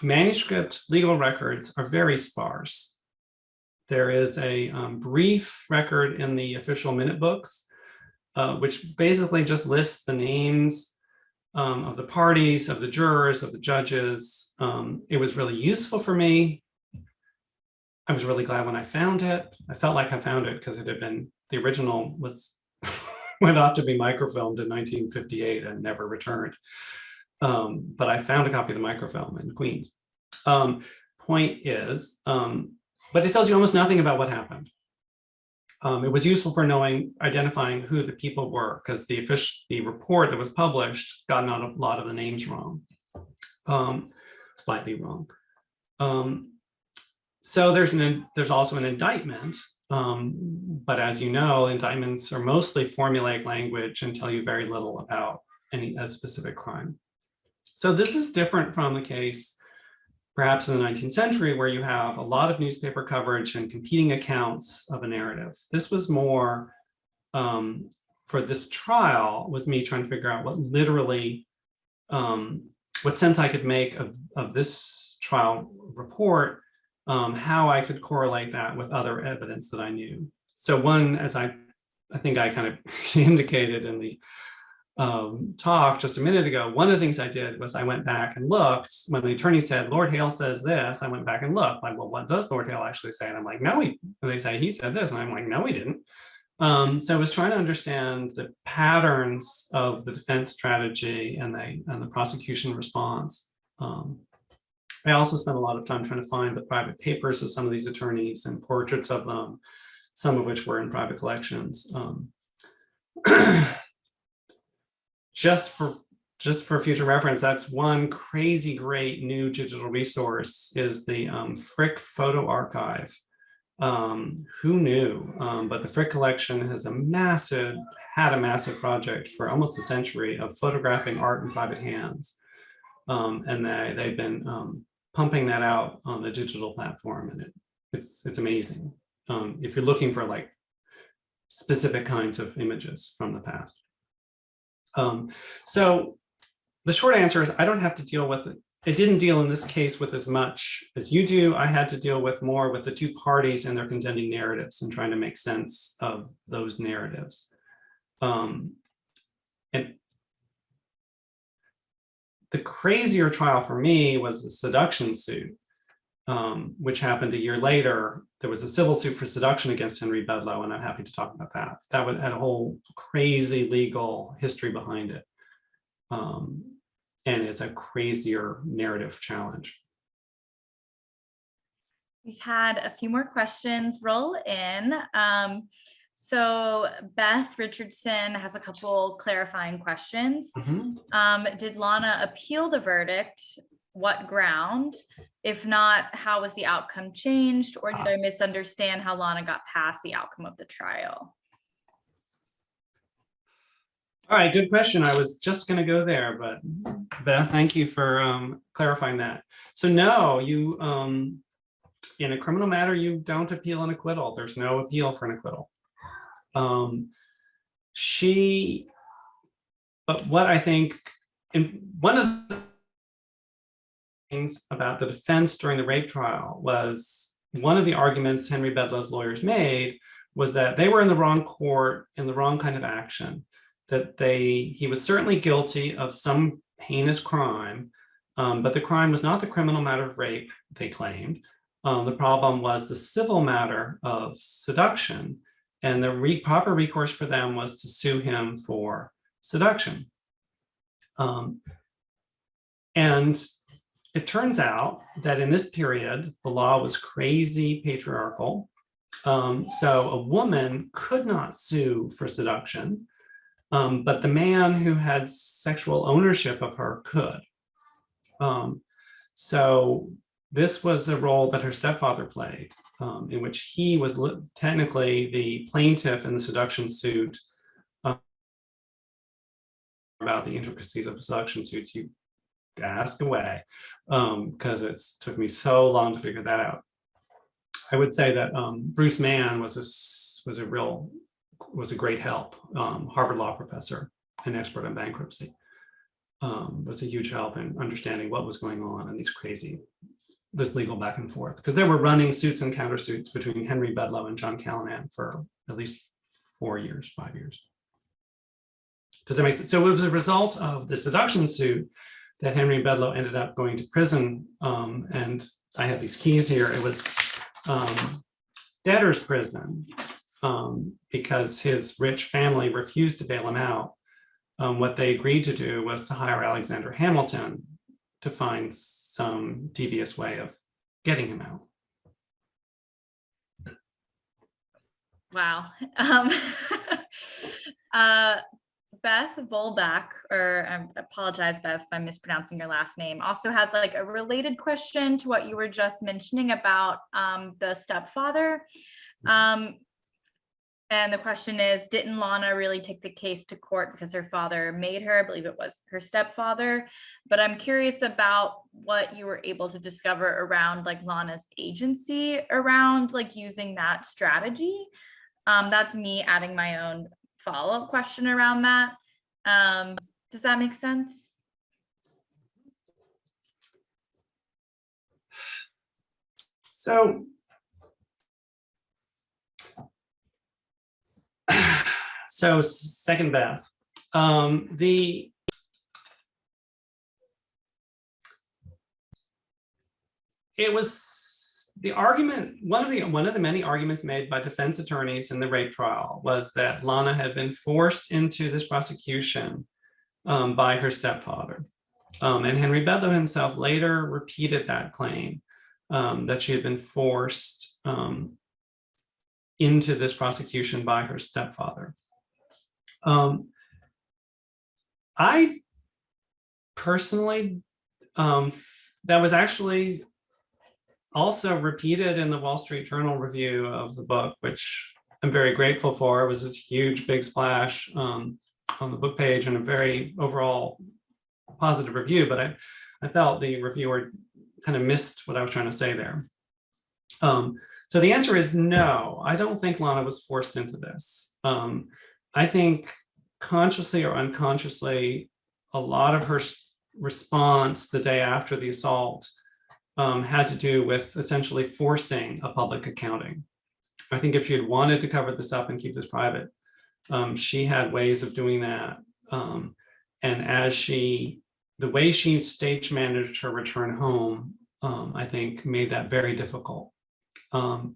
Speaker 2: manuscript legal records are very sparse. There is a brief record in the official minute books, which basically just lists the names of the parties, of the jurors, of the judges. It was really useful for me. I was really glad when I found it. I felt like I found it because it had been, the original was went off to be microfilmed in 1958 and never returned. But I found a copy of the microfilm in Queens. Point is, but it tells you almost nothing about what happened. It was useful for identifying who the people were, because the report that was published got a lot of the names wrong, slightly wrong. So there's also an indictment, but as you know, indictments are mostly formulaic language and tell you very little about a specific crime. So this is different from the case perhaps in the 19th century, where you have a lot of newspaper coverage and competing accounts of a narrative. This was more, for this trial, was me trying to figure out what literally, what sense I could make of this trial report, how I could correlate that with other evidence that I knew. So one, as I think I kind of indicated in the talk just a minute ago, one of the things I did was I went back and looked when the attorney said, Lord Hale says this, I went back and looked like, well, what does Lord Hale actually say? And I'm like, no, and they say he said this. And I'm like, no, he didn't. So I was trying to understand the patterns of the defense strategy and the prosecution response. I also spent a lot of time trying to find the private papers of some of these attorneys and portraits of them, some of which were in private collections. Just for future reference, that's one crazy great new digital resource is the Frick Photo Archive. Who knew? But the Frick collection has had a massive project for almost a century of photographing art in private hands. And they've been pumping that out on the digital platform, and it's amazing. If you're looking for like specific kinds of images from the past. So the short answer is I don't have to deal with it. It didn't deal in this case with as much as you do. I had to deal with more with the two parties and their contending narratives and trying to make sense of those narratives. And the crazier trial for me was the seduction suit, which happened a year later. There was a civil suit for seduction against Henry Bedloe, and I'm happy to talk about that. That had a whole crazy legal history behind it. And it's a crazier narrative challenge.
Speaker 1: We've had a few more questions roll in. So Beth Richardson has a couple clarifying questions. Did Lanah appeal the verdict? What ground? If not, how was the outcome changed? Or did I misunderstand how Lanah got past the outcome of the trial?
Speaker 2: All right, good question. I was just going to go there, but Beth, thank you for clarifying that. So no, you in a criminal matter, you don't appeal an acquittal. There's no appeal for an acquittal. But what I think, and one of the things about the defense during the rape trial was one of the arguments Henry Bedloe's lawyers made was that they were in the wrong court in the wrong kind of action, that he was certainly guilty of some heinous crime, but the crime was not the criminal matter of rape, they claimed. The problem was the civil matter of seduction, and the proper recourse for them was to sue him for seduction. And it turns out that in this period, the law was crazy patriarchal. So a woman could not sue for seduction, but the man who had sexual ownership of her could. So this was a role that her stepfather played, in which he was technically the plaintiff in the seduction suit. About the intricacies of seduction suits, you ask away, because it took me so long to figure that out. I would say that Bruce Mann was a great help. Harvard law professor, an expert on bankruptcy, was a huge help in understanding what was going on in this legal back and forth, because there were running suits and countersuits between Henry Bedloe and John Callahan for at least 5 years. Does that make sense? So it was a result of the seduction suit that Henry Bedloe ended up going to prison. And I have these keys here. It was debtor's prison, because his rich family refused to bail him out. What they agreed to do was to hire Alexander Hamilton to find some devious way of getting him out.
Speaker 1: Wow. Beth Volbach, or I apologize, Beth, if I'm mispronouncing your last name, also has like a related question to what you were just mentioning about the stepfather. And the question is, didn't Lanah really take the case to court because her father made her? I believe it was her stepfather. But I'm curious about what you were able to discover around like Lanah's agency around like using that strategy. That's me adding my own follow-up question around that. Does that make sense?
Speaker 2: So second Beth, it was the argument, one of the many arguments made by defense attorneys in the rape trial was that Lanah had been forced into this prosecution by her stepfather. And Henry Bedloe himself later repeated that claim, that she had been forced into this prosecution by her stepfather. I personally, that was actually also repeated in the Wall Street Journal review of the book, which I'm very grateful for. It was this huge, big splash on the book page and a very overall positive review, but I felt the reviewer kind of missed what I was trying to say there. So the answer is no, I don't think Lanah was forced into this. I think consciously or unconsciously, a lot of her response the day after the assault had to do with essentially forcing a public accounting. I think if she had wanted to cover this up and keep this private, she had ways of doing that. And the way she stage managed her return home, I think made that very difficult. Of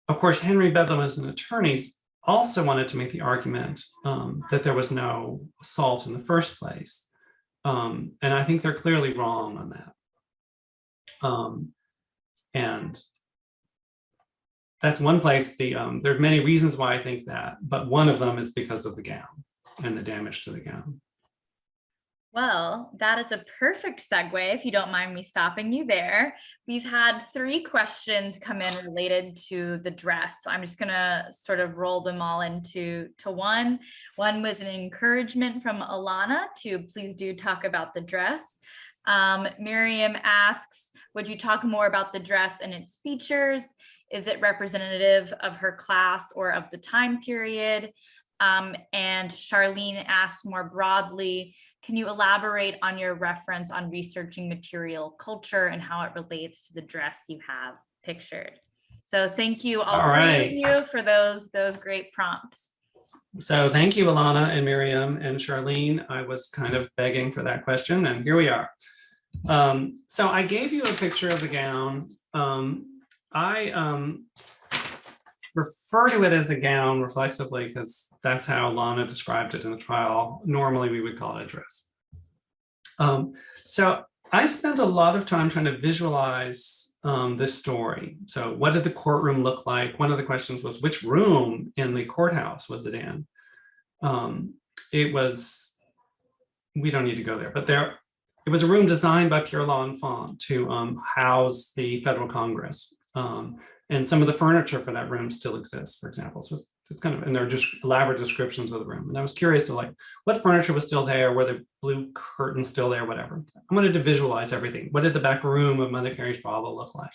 Speaker 2: course, Henry Bedloe as an attorney also wanted to make the argument that there was no assault in the first place. And I think they're clearly wrong on that. And that's one place, there are many reasons why I think that, but one of them is because of the gown and the damage to the gown.
Speaker 1: Well, that is a perfect segue, if you don't mind me stopping you there. We've had 3 questions come in related to the dress. So I'm just gonna sort of roll them all into one. One was an encouragement from Alana to please do talk about the dress. Miriam asks, would you talk more about the dress and its features? Is it representative of her class or of the time period? And Charlene asks more broadly, can you elaborate on your reference on researching material culture and how it relates to the dress you have pictured. So thank you all
Speaker 2: All
Speaker 1: three
Speaker 2: right.
Speaker 1: of you for those great prompts.
Speaker 2: So thank you, Alana and Miriam and Charlene. I was kind of begging for that question, and here we are. So I gave you a picture of the gown. I refer to it as a gown reflexively because that's how Lana described it in the trial. Normally, we would call it a dress. So I spent a lot of time trying to visualize this story. So what did the courtroom look like? One of the questions was, which room in the courthouse was it in? It was, we don't need to go there, but it was a room designed by Pierre L'Enfant to house the federal Congress. And some of the furniture for that room still exists, for example. So it's kind of, and there are just elaborate descriptions of the room. And I was curious to like, what furniture was still there? Were the blue curtains still there? Whatever. I wanted to visualize everything. What did the back room of Mother Carey's brothel look like?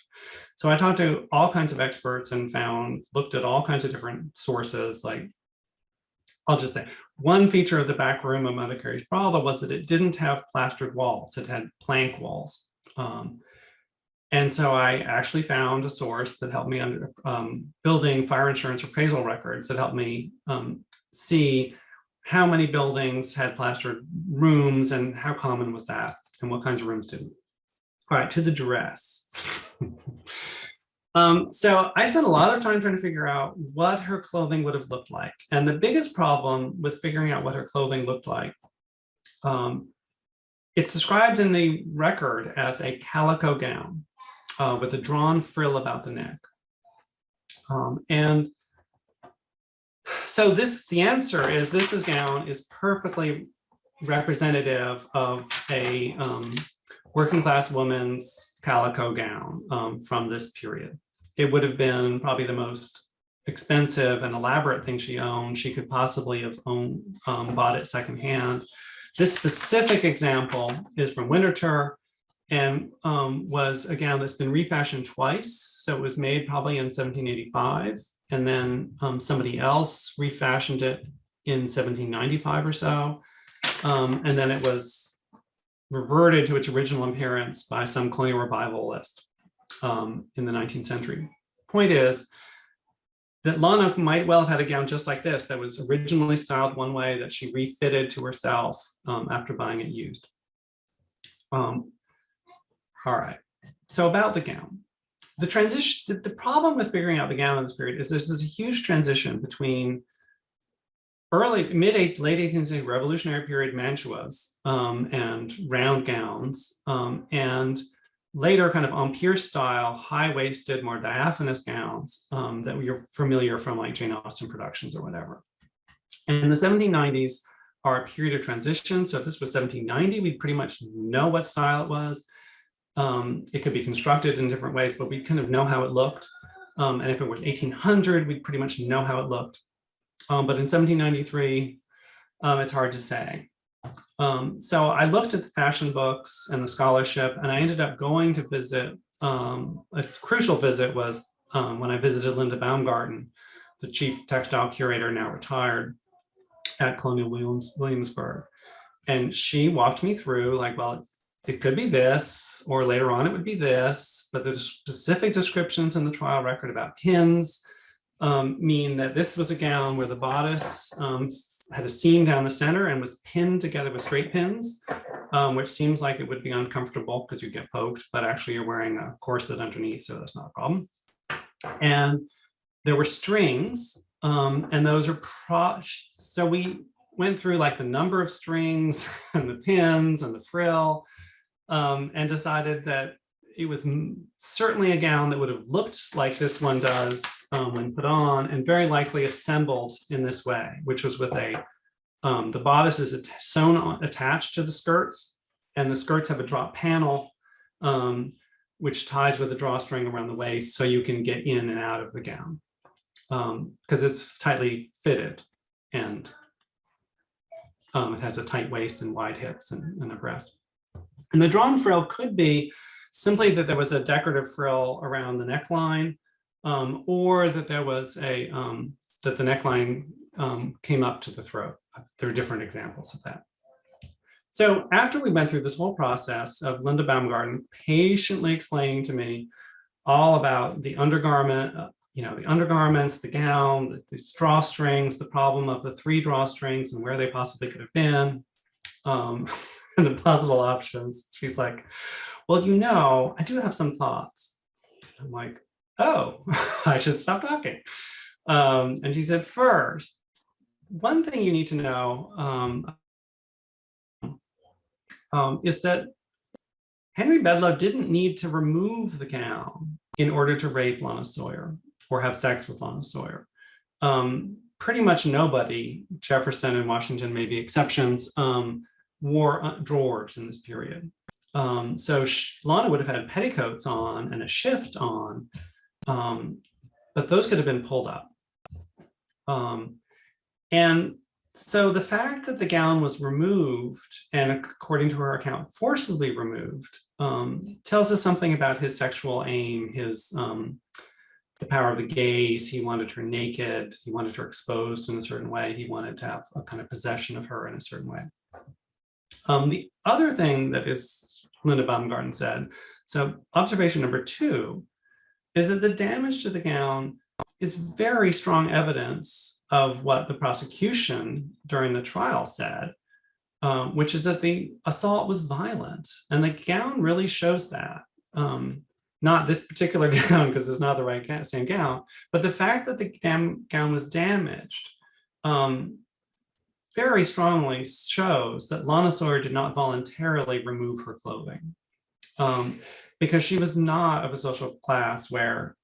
Speaker 2: So I talked to all kinds of experts and looked at all kinds of different sources. Like, I'll just say, one feature of the back room of Mother Carey's brothel was that it didn't have plastered walls. It had plank walls. And so I actually found a source that helped me under building fire insurance appraisal records that helped me see how many buildings had plastered rooms and how common was that and what kinds of rooms didn't. All right, to the dress. So I spent a lot of time trying to figure out what her clothing would have looked like. And the biggest problem with figuring out what her clothing looked like, it's described in the record as a calico gown. With a drawn frill about the neck. And so the answer is this gown is perfectly representative of a working class woman's calico gown from this period. It would have been probably the most expensive and elaborate thing she owned. She could possibly have bought it secondhand. This specific example is from Winterthur, and was a gown that's been refashioned twice. So it was made probably in 1785, and then somebody else refashioned it in 1795 or so. And then it was reverted to its original appearance by some colonial revivalist in the 19th century. Point is that Lanah might well have had a gown just like this that was originally styled one way that she refitted to herself after buying it used. All right, so about the gown. The transition, the problem with figuring out the gown in this period is there's this huge transition between late 18th century revolutionary period mantuas and round gowns and later kind of empire style, high-waisted, more diaphanous gowns that you're familiar from like Jane Austen productions or whatever. And the 1790s are a period of transition. So if this was 1790, we'd pretty much know what style it was. It could be constructed in different ways, but we kind of know how it looked. And if it was 1800, we'd pretty much know how it looked. But in 1793, it's hard to say. So I looked at the fashion books and the scholarship, and I ended up going to visit. A crucial visit was when I visited Linda Baumgarten, the chief textile curator, now retired, at Colonial Williamsburg. And she walked me through like, well, it could be this, or later on it would be this, but the specific descriptions in the trial record about pins mean that this was a gown where the bodice had a seam down the center and was pinned together with straight pins, which seems like it would be uncomfortable because you get poked, but actually you're wearing a corset underneath, so that's not a problem. And there were strings, and those are so we went through like the number of strings and the pins and the frill, and decided that it was certainly a gown that would have looked like this one does when put on, and very likely assembled in this way, which was with the bodice is attached to the skirts, and the skirts have a drop panel, which ties with a drawstring around the waist so you can get in and out of the gown because it's tightly fitted, and it has a tight waist and wide hips and a breast. And the drawn frill could be simply that there was a decorative frill around the neckline, or that there was that the neckline came up to the throat. There are different examples of that. So after we went through this whole process of Linda Baumgarten patiently explaining to me all about the undergarment, the undergarments, the gown, the drawstrings, the problem of the 3 drawstrings and where they possibly could have been, and the possible options. She's like, well, I do have some thoughts. I'm like, oh, I should stop talking. And she said, first, one thing you need to know is that Henry Bedloe didn't need to remove the gown in order to rape Lanah Sawyer or have sex with Lanah Sawyer. Pretty much nobody, Jefferson and Washington may be exceptions, wore drawers in this period. So Lanah would have had petticoats on and a shift on, but those could have been pulled up. And so the fact that the gown was removed, and according to her account, forcibly removed, tells us something about his sexual aim, the power of the gaze. He wanted her naked. He wanted her exposed in a certain way. He wanted to have a kind of possession of her in a certain way. The other thing that is Linda Baumgarten said, so observation number 2, is that the damage to the gown is very strong evidence of what the prosecution during the trial said, which is that the assault was violent. And the gown really shows that. Not this particular gown, because it's not the right same gown, but the fact that the gown was damaged very strongly shows that Lanah Sawyer did not voluntarily remove her clothing, because she was not of a social class where,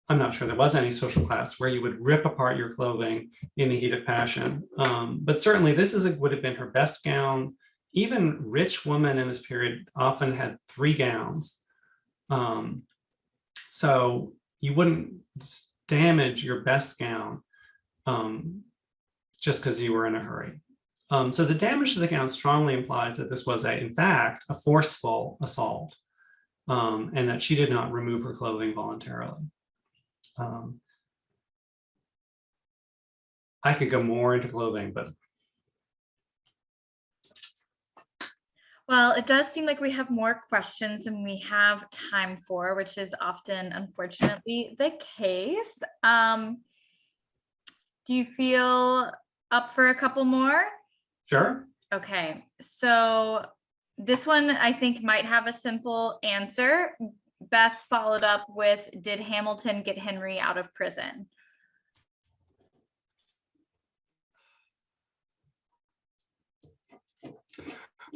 Speaker 2: I'm not sure there was any social class where you would rip apart your clothing in the heat of passion. But certainly this would have been her best gown. Even rich women in this period often had 3 gowns. So you wouldn't damage your best gown just because you were in a hurry. So the damage to the gown strongly implies that this was, in fact, a forceful assault, and that she did not remove her clothing voluntarily. I could go more into clothing, but.
Speaker 1: Well, it does seem like we have more questions than we have time for, which is often, unfortunately, the case. Do you feel up for a couple more?
Speaker 2: Sure.
Speaker 1: Okay, so this one I think might have a simple answer. Beth followed up with, did Hamilton get Henry out of prison?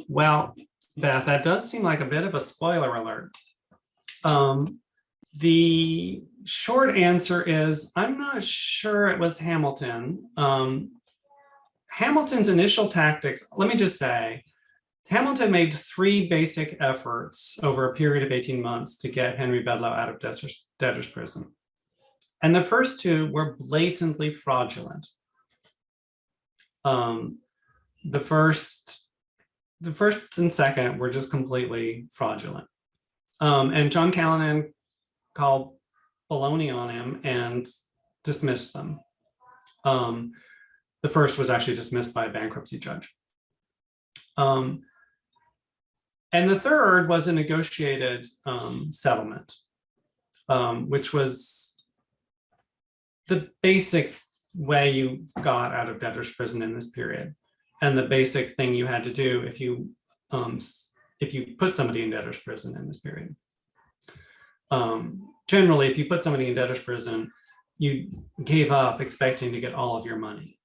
Speaker 2: Well, Beth, that does seem like a bit of a spoiler alert. The short answer is, I'm not sure it was Hamilton. Hamilton's initial tactics, let me just say, Hamilton made 3 basic efforts over a period of 18 months to get Henry Bedloe out of debtor's prison. And the first 2 were blatantly fraudulent. The first and second were just completely fraudulent. And John Callanan called baloney on him and dismissed them. The first was actually dismissed by a bankruptcy judge. And the third was a negotiated settlement, which was the basic way you got out of debtor's prison in this period, and the basic thing you had to do if you put somebody in debtor's prison in this period. Generally, if you put somebody in debtor's prison, you gave up expecting to get all of your money.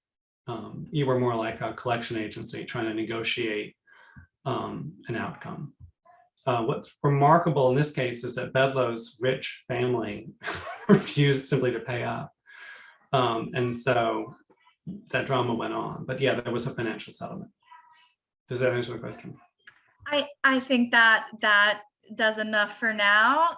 Speaker 2: You were more like a collection agency trying to negotiate an outcome. What's remarkable in this case is that Bedloe's rich family refused simply to pay up. And so that drama went on. But yeah, there was a financial settlement. Does that answer the question?
Speaker 1: I think that does enough for now.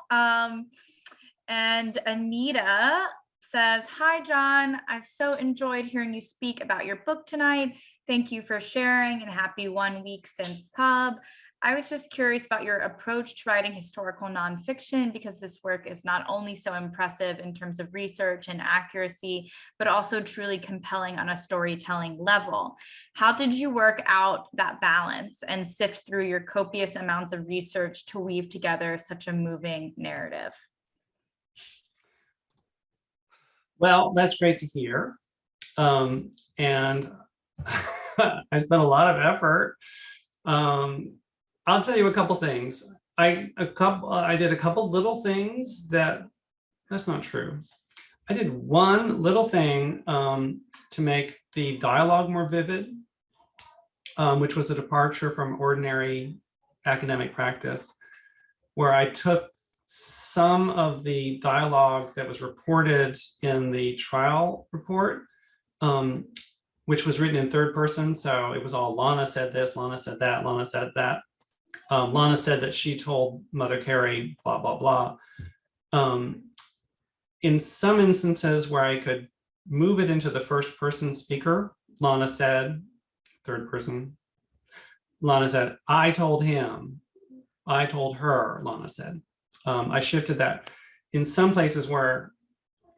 Speaker 1: And Anita says, hi, John. I've so enjoyed hearing you speak about your book tonight. Thank you for sharing, and happy 1 week since pub. I was just curious about your approach to writing historical nonfiction, because this work is not only so impressive in terms of research and accuracy, but also truly compelling on a storytelling level. How did you work out that balance and sift through your copious amounts of research to weave together such a moving narrative?
Speaker 2: Well, that's great to hear. And I spent a lot of effort. I'll tell you a couple things. I did a couple little things that's not true. I did one little thing to make the dialogue more vivid, which was a departure from ordinary academic practice, where I took some of the dialogue that was reported in the trial report, which was written in third person. So it was all Lanah said this, Lanah said that, Lanah said that. Lanah said that she told Mother Carey, blah, blah, blah. In some instances where I could move it into the first person speaker, Lanah said, third person, Lanah said, I told him, I told her, Lanah said. I shifted that in some places where,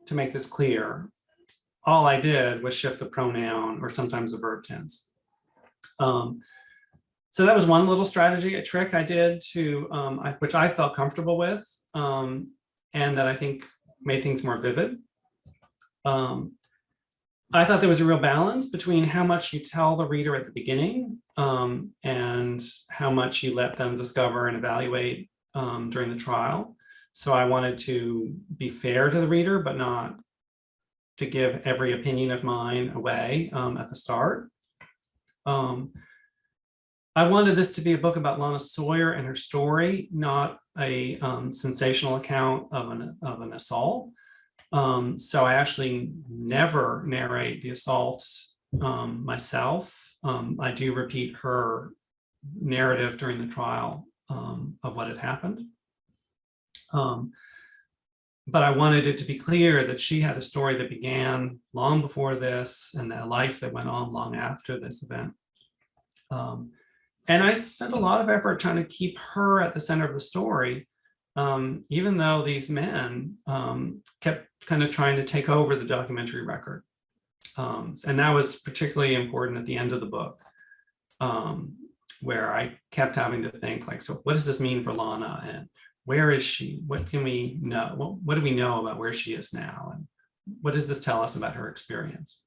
Speaker 2: to make this clear, all I did was shift the pronoun or sometimes the verb tense. So that was one little strategy, a trick I did to, which I felt comfortable with, and that I think made things more vivid. I thought there was a real balance between how much you tell the reader at the beginning and how much you let them discover and evaluate during the trial. So I wanted to be fair to the reader, but not to give every opinion of mine away at the start. I wanted this to be a book about Lanah Sawyer and her story, not a sensational account of an assault. So I actually never narrate the assaults myself. I do repeat her narrative during the trial of what had happened. But I wanted it to be clear that she had a story that began long before this and a life that went on long after this event. And I spent a lot of effort trying to keep her at the center of the story, even though these men kept kind of trying to take over the documentary record. And that was particularly important at the end of the book, where I kept having to think, like, so what does this mean for Lanah? And where is she? What can we know? What do we know about where she is now? And what does this tell us about her experience?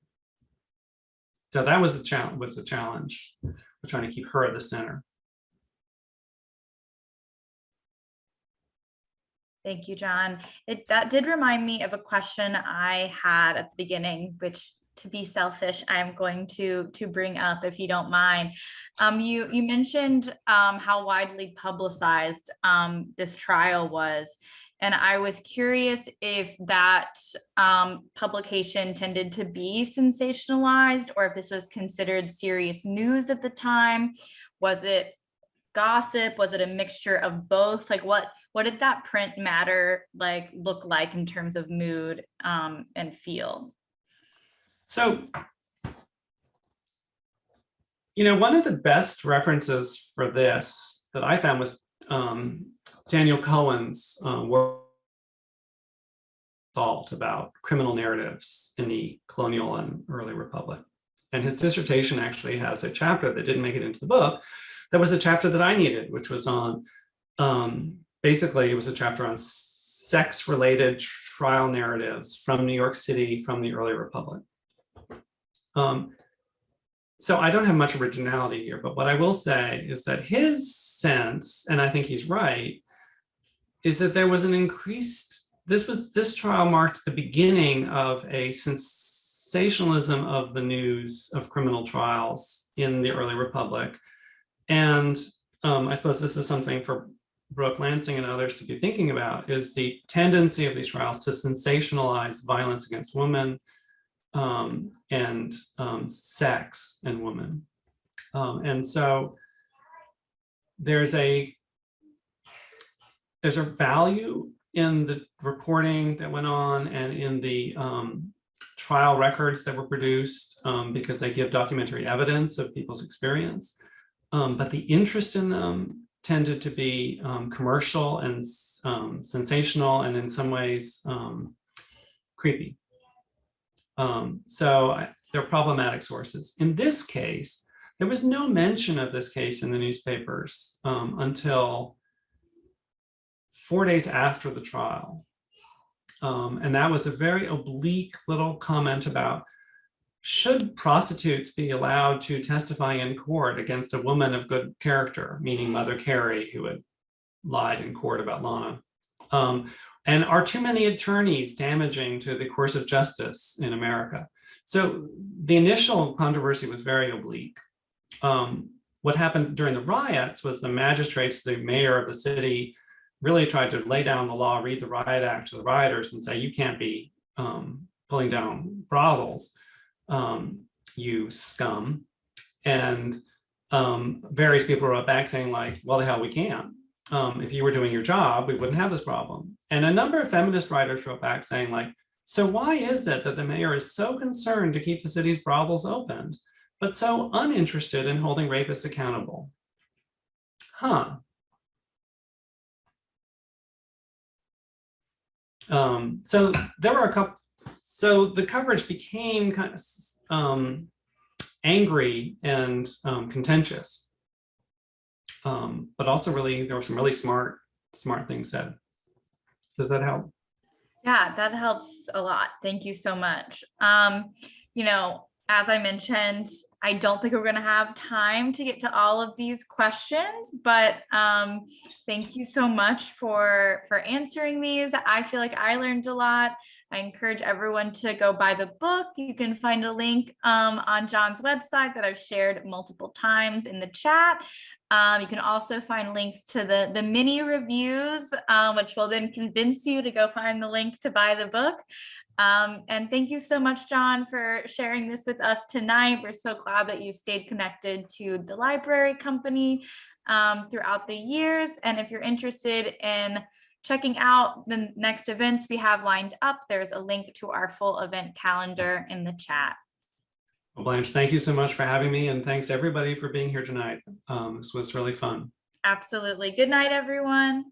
Speaker 2: So that was a challenge, trying to keep her at the center.
Speaker 1: Thank you, John. That did remind me of a question I had at the beginning, which, to be selfish, I'm going to bring up, if you don't mind. You mentioned how widely publicized this trial was, and I was curious if that publication tended to be sensationalized, or if this was considered serious news at the time. Was it gossip? Was it a mixture of both? Like, what did that print matter look like in terms of mood and feel?
Speaker 2: So, one of the best references for this that I found was Daniel Cohen's work about criminal narratives in the colonial and early republic. And his dissertation actually has a chapter that didn't make it into the book. That was a chapter that I needed, which was on, basically it was a chapter on sex-related trial narratives from New York City from the early republic. So I don't have much originality here, but what I will say is that his sense, and I think he's right, is that there was an increased, this trial marked the beginning of a sensationalism of the news of criminal trials in the early republic. And I suppose this is something for Brooke Lansing and others to be thinking about, is the tendency of these trials to sensationalize violence against women and sex and women. And so there's a value in the reporting that went on and in the trial records that were produced because they give documentary evidence of people's experience. but the interest in them tended to be commercial and sensational, and in some ways creepy. They're problematic sources. In this case, there was no mention of this case in the newspapers until 4 days after the trial. And that was a very oblique little comment about, should prostitutes be allowed to testify in court against a woman of good character, meaning Mother Carey, who had lied in court about Lanah? And are too many attorneys damaging to the course of justice in America? So the initial controversy was very oblique. What happened during the riots was the magistrates, the mayor of the city, really tried to lay down the law, read the Riot Act to the rioters and say, you can't be pulling down brothels, you scum. And various people wrote back saying like, well, the hell we can. If you were doing your job, we wouldn't have this problem. And a number of feminist writers wrote back saying like, so why is it that the mayor is so concerned to keep the city's brothels opened, but so uninterested in holding rapists accountable? Huh. So there were a couple, so the coverage became kind of angry and contentious, but also really, there were some really smart things said. Does that help?
Speaker 1: Yeah, that helps a lot. Thank you so much. You know, as I mentioned, I don't think we're going to have time to get to all of these questions, but thank you so much for answering these. I feel like I learned a lot. I encourage everyone to go buy the book. You can find a link on John's website that I've shared multiple times in the chat. You can also find links to the mini reviews, which will then convince you to go find the link to buy the book. And thank you so much, John, for sharing this with us tonight. We're so glad that you stayed connected to the library company throughout the years. And if you're interested in checking out the next events we have lined up, there's a link to our full event calendar in the chat.
Speaker 2: Well, Blanche, thank you so much for having me, and thanks everybody for being here tonight. This was really fun.
Speaker 1: Absolutely. Good night, everyone.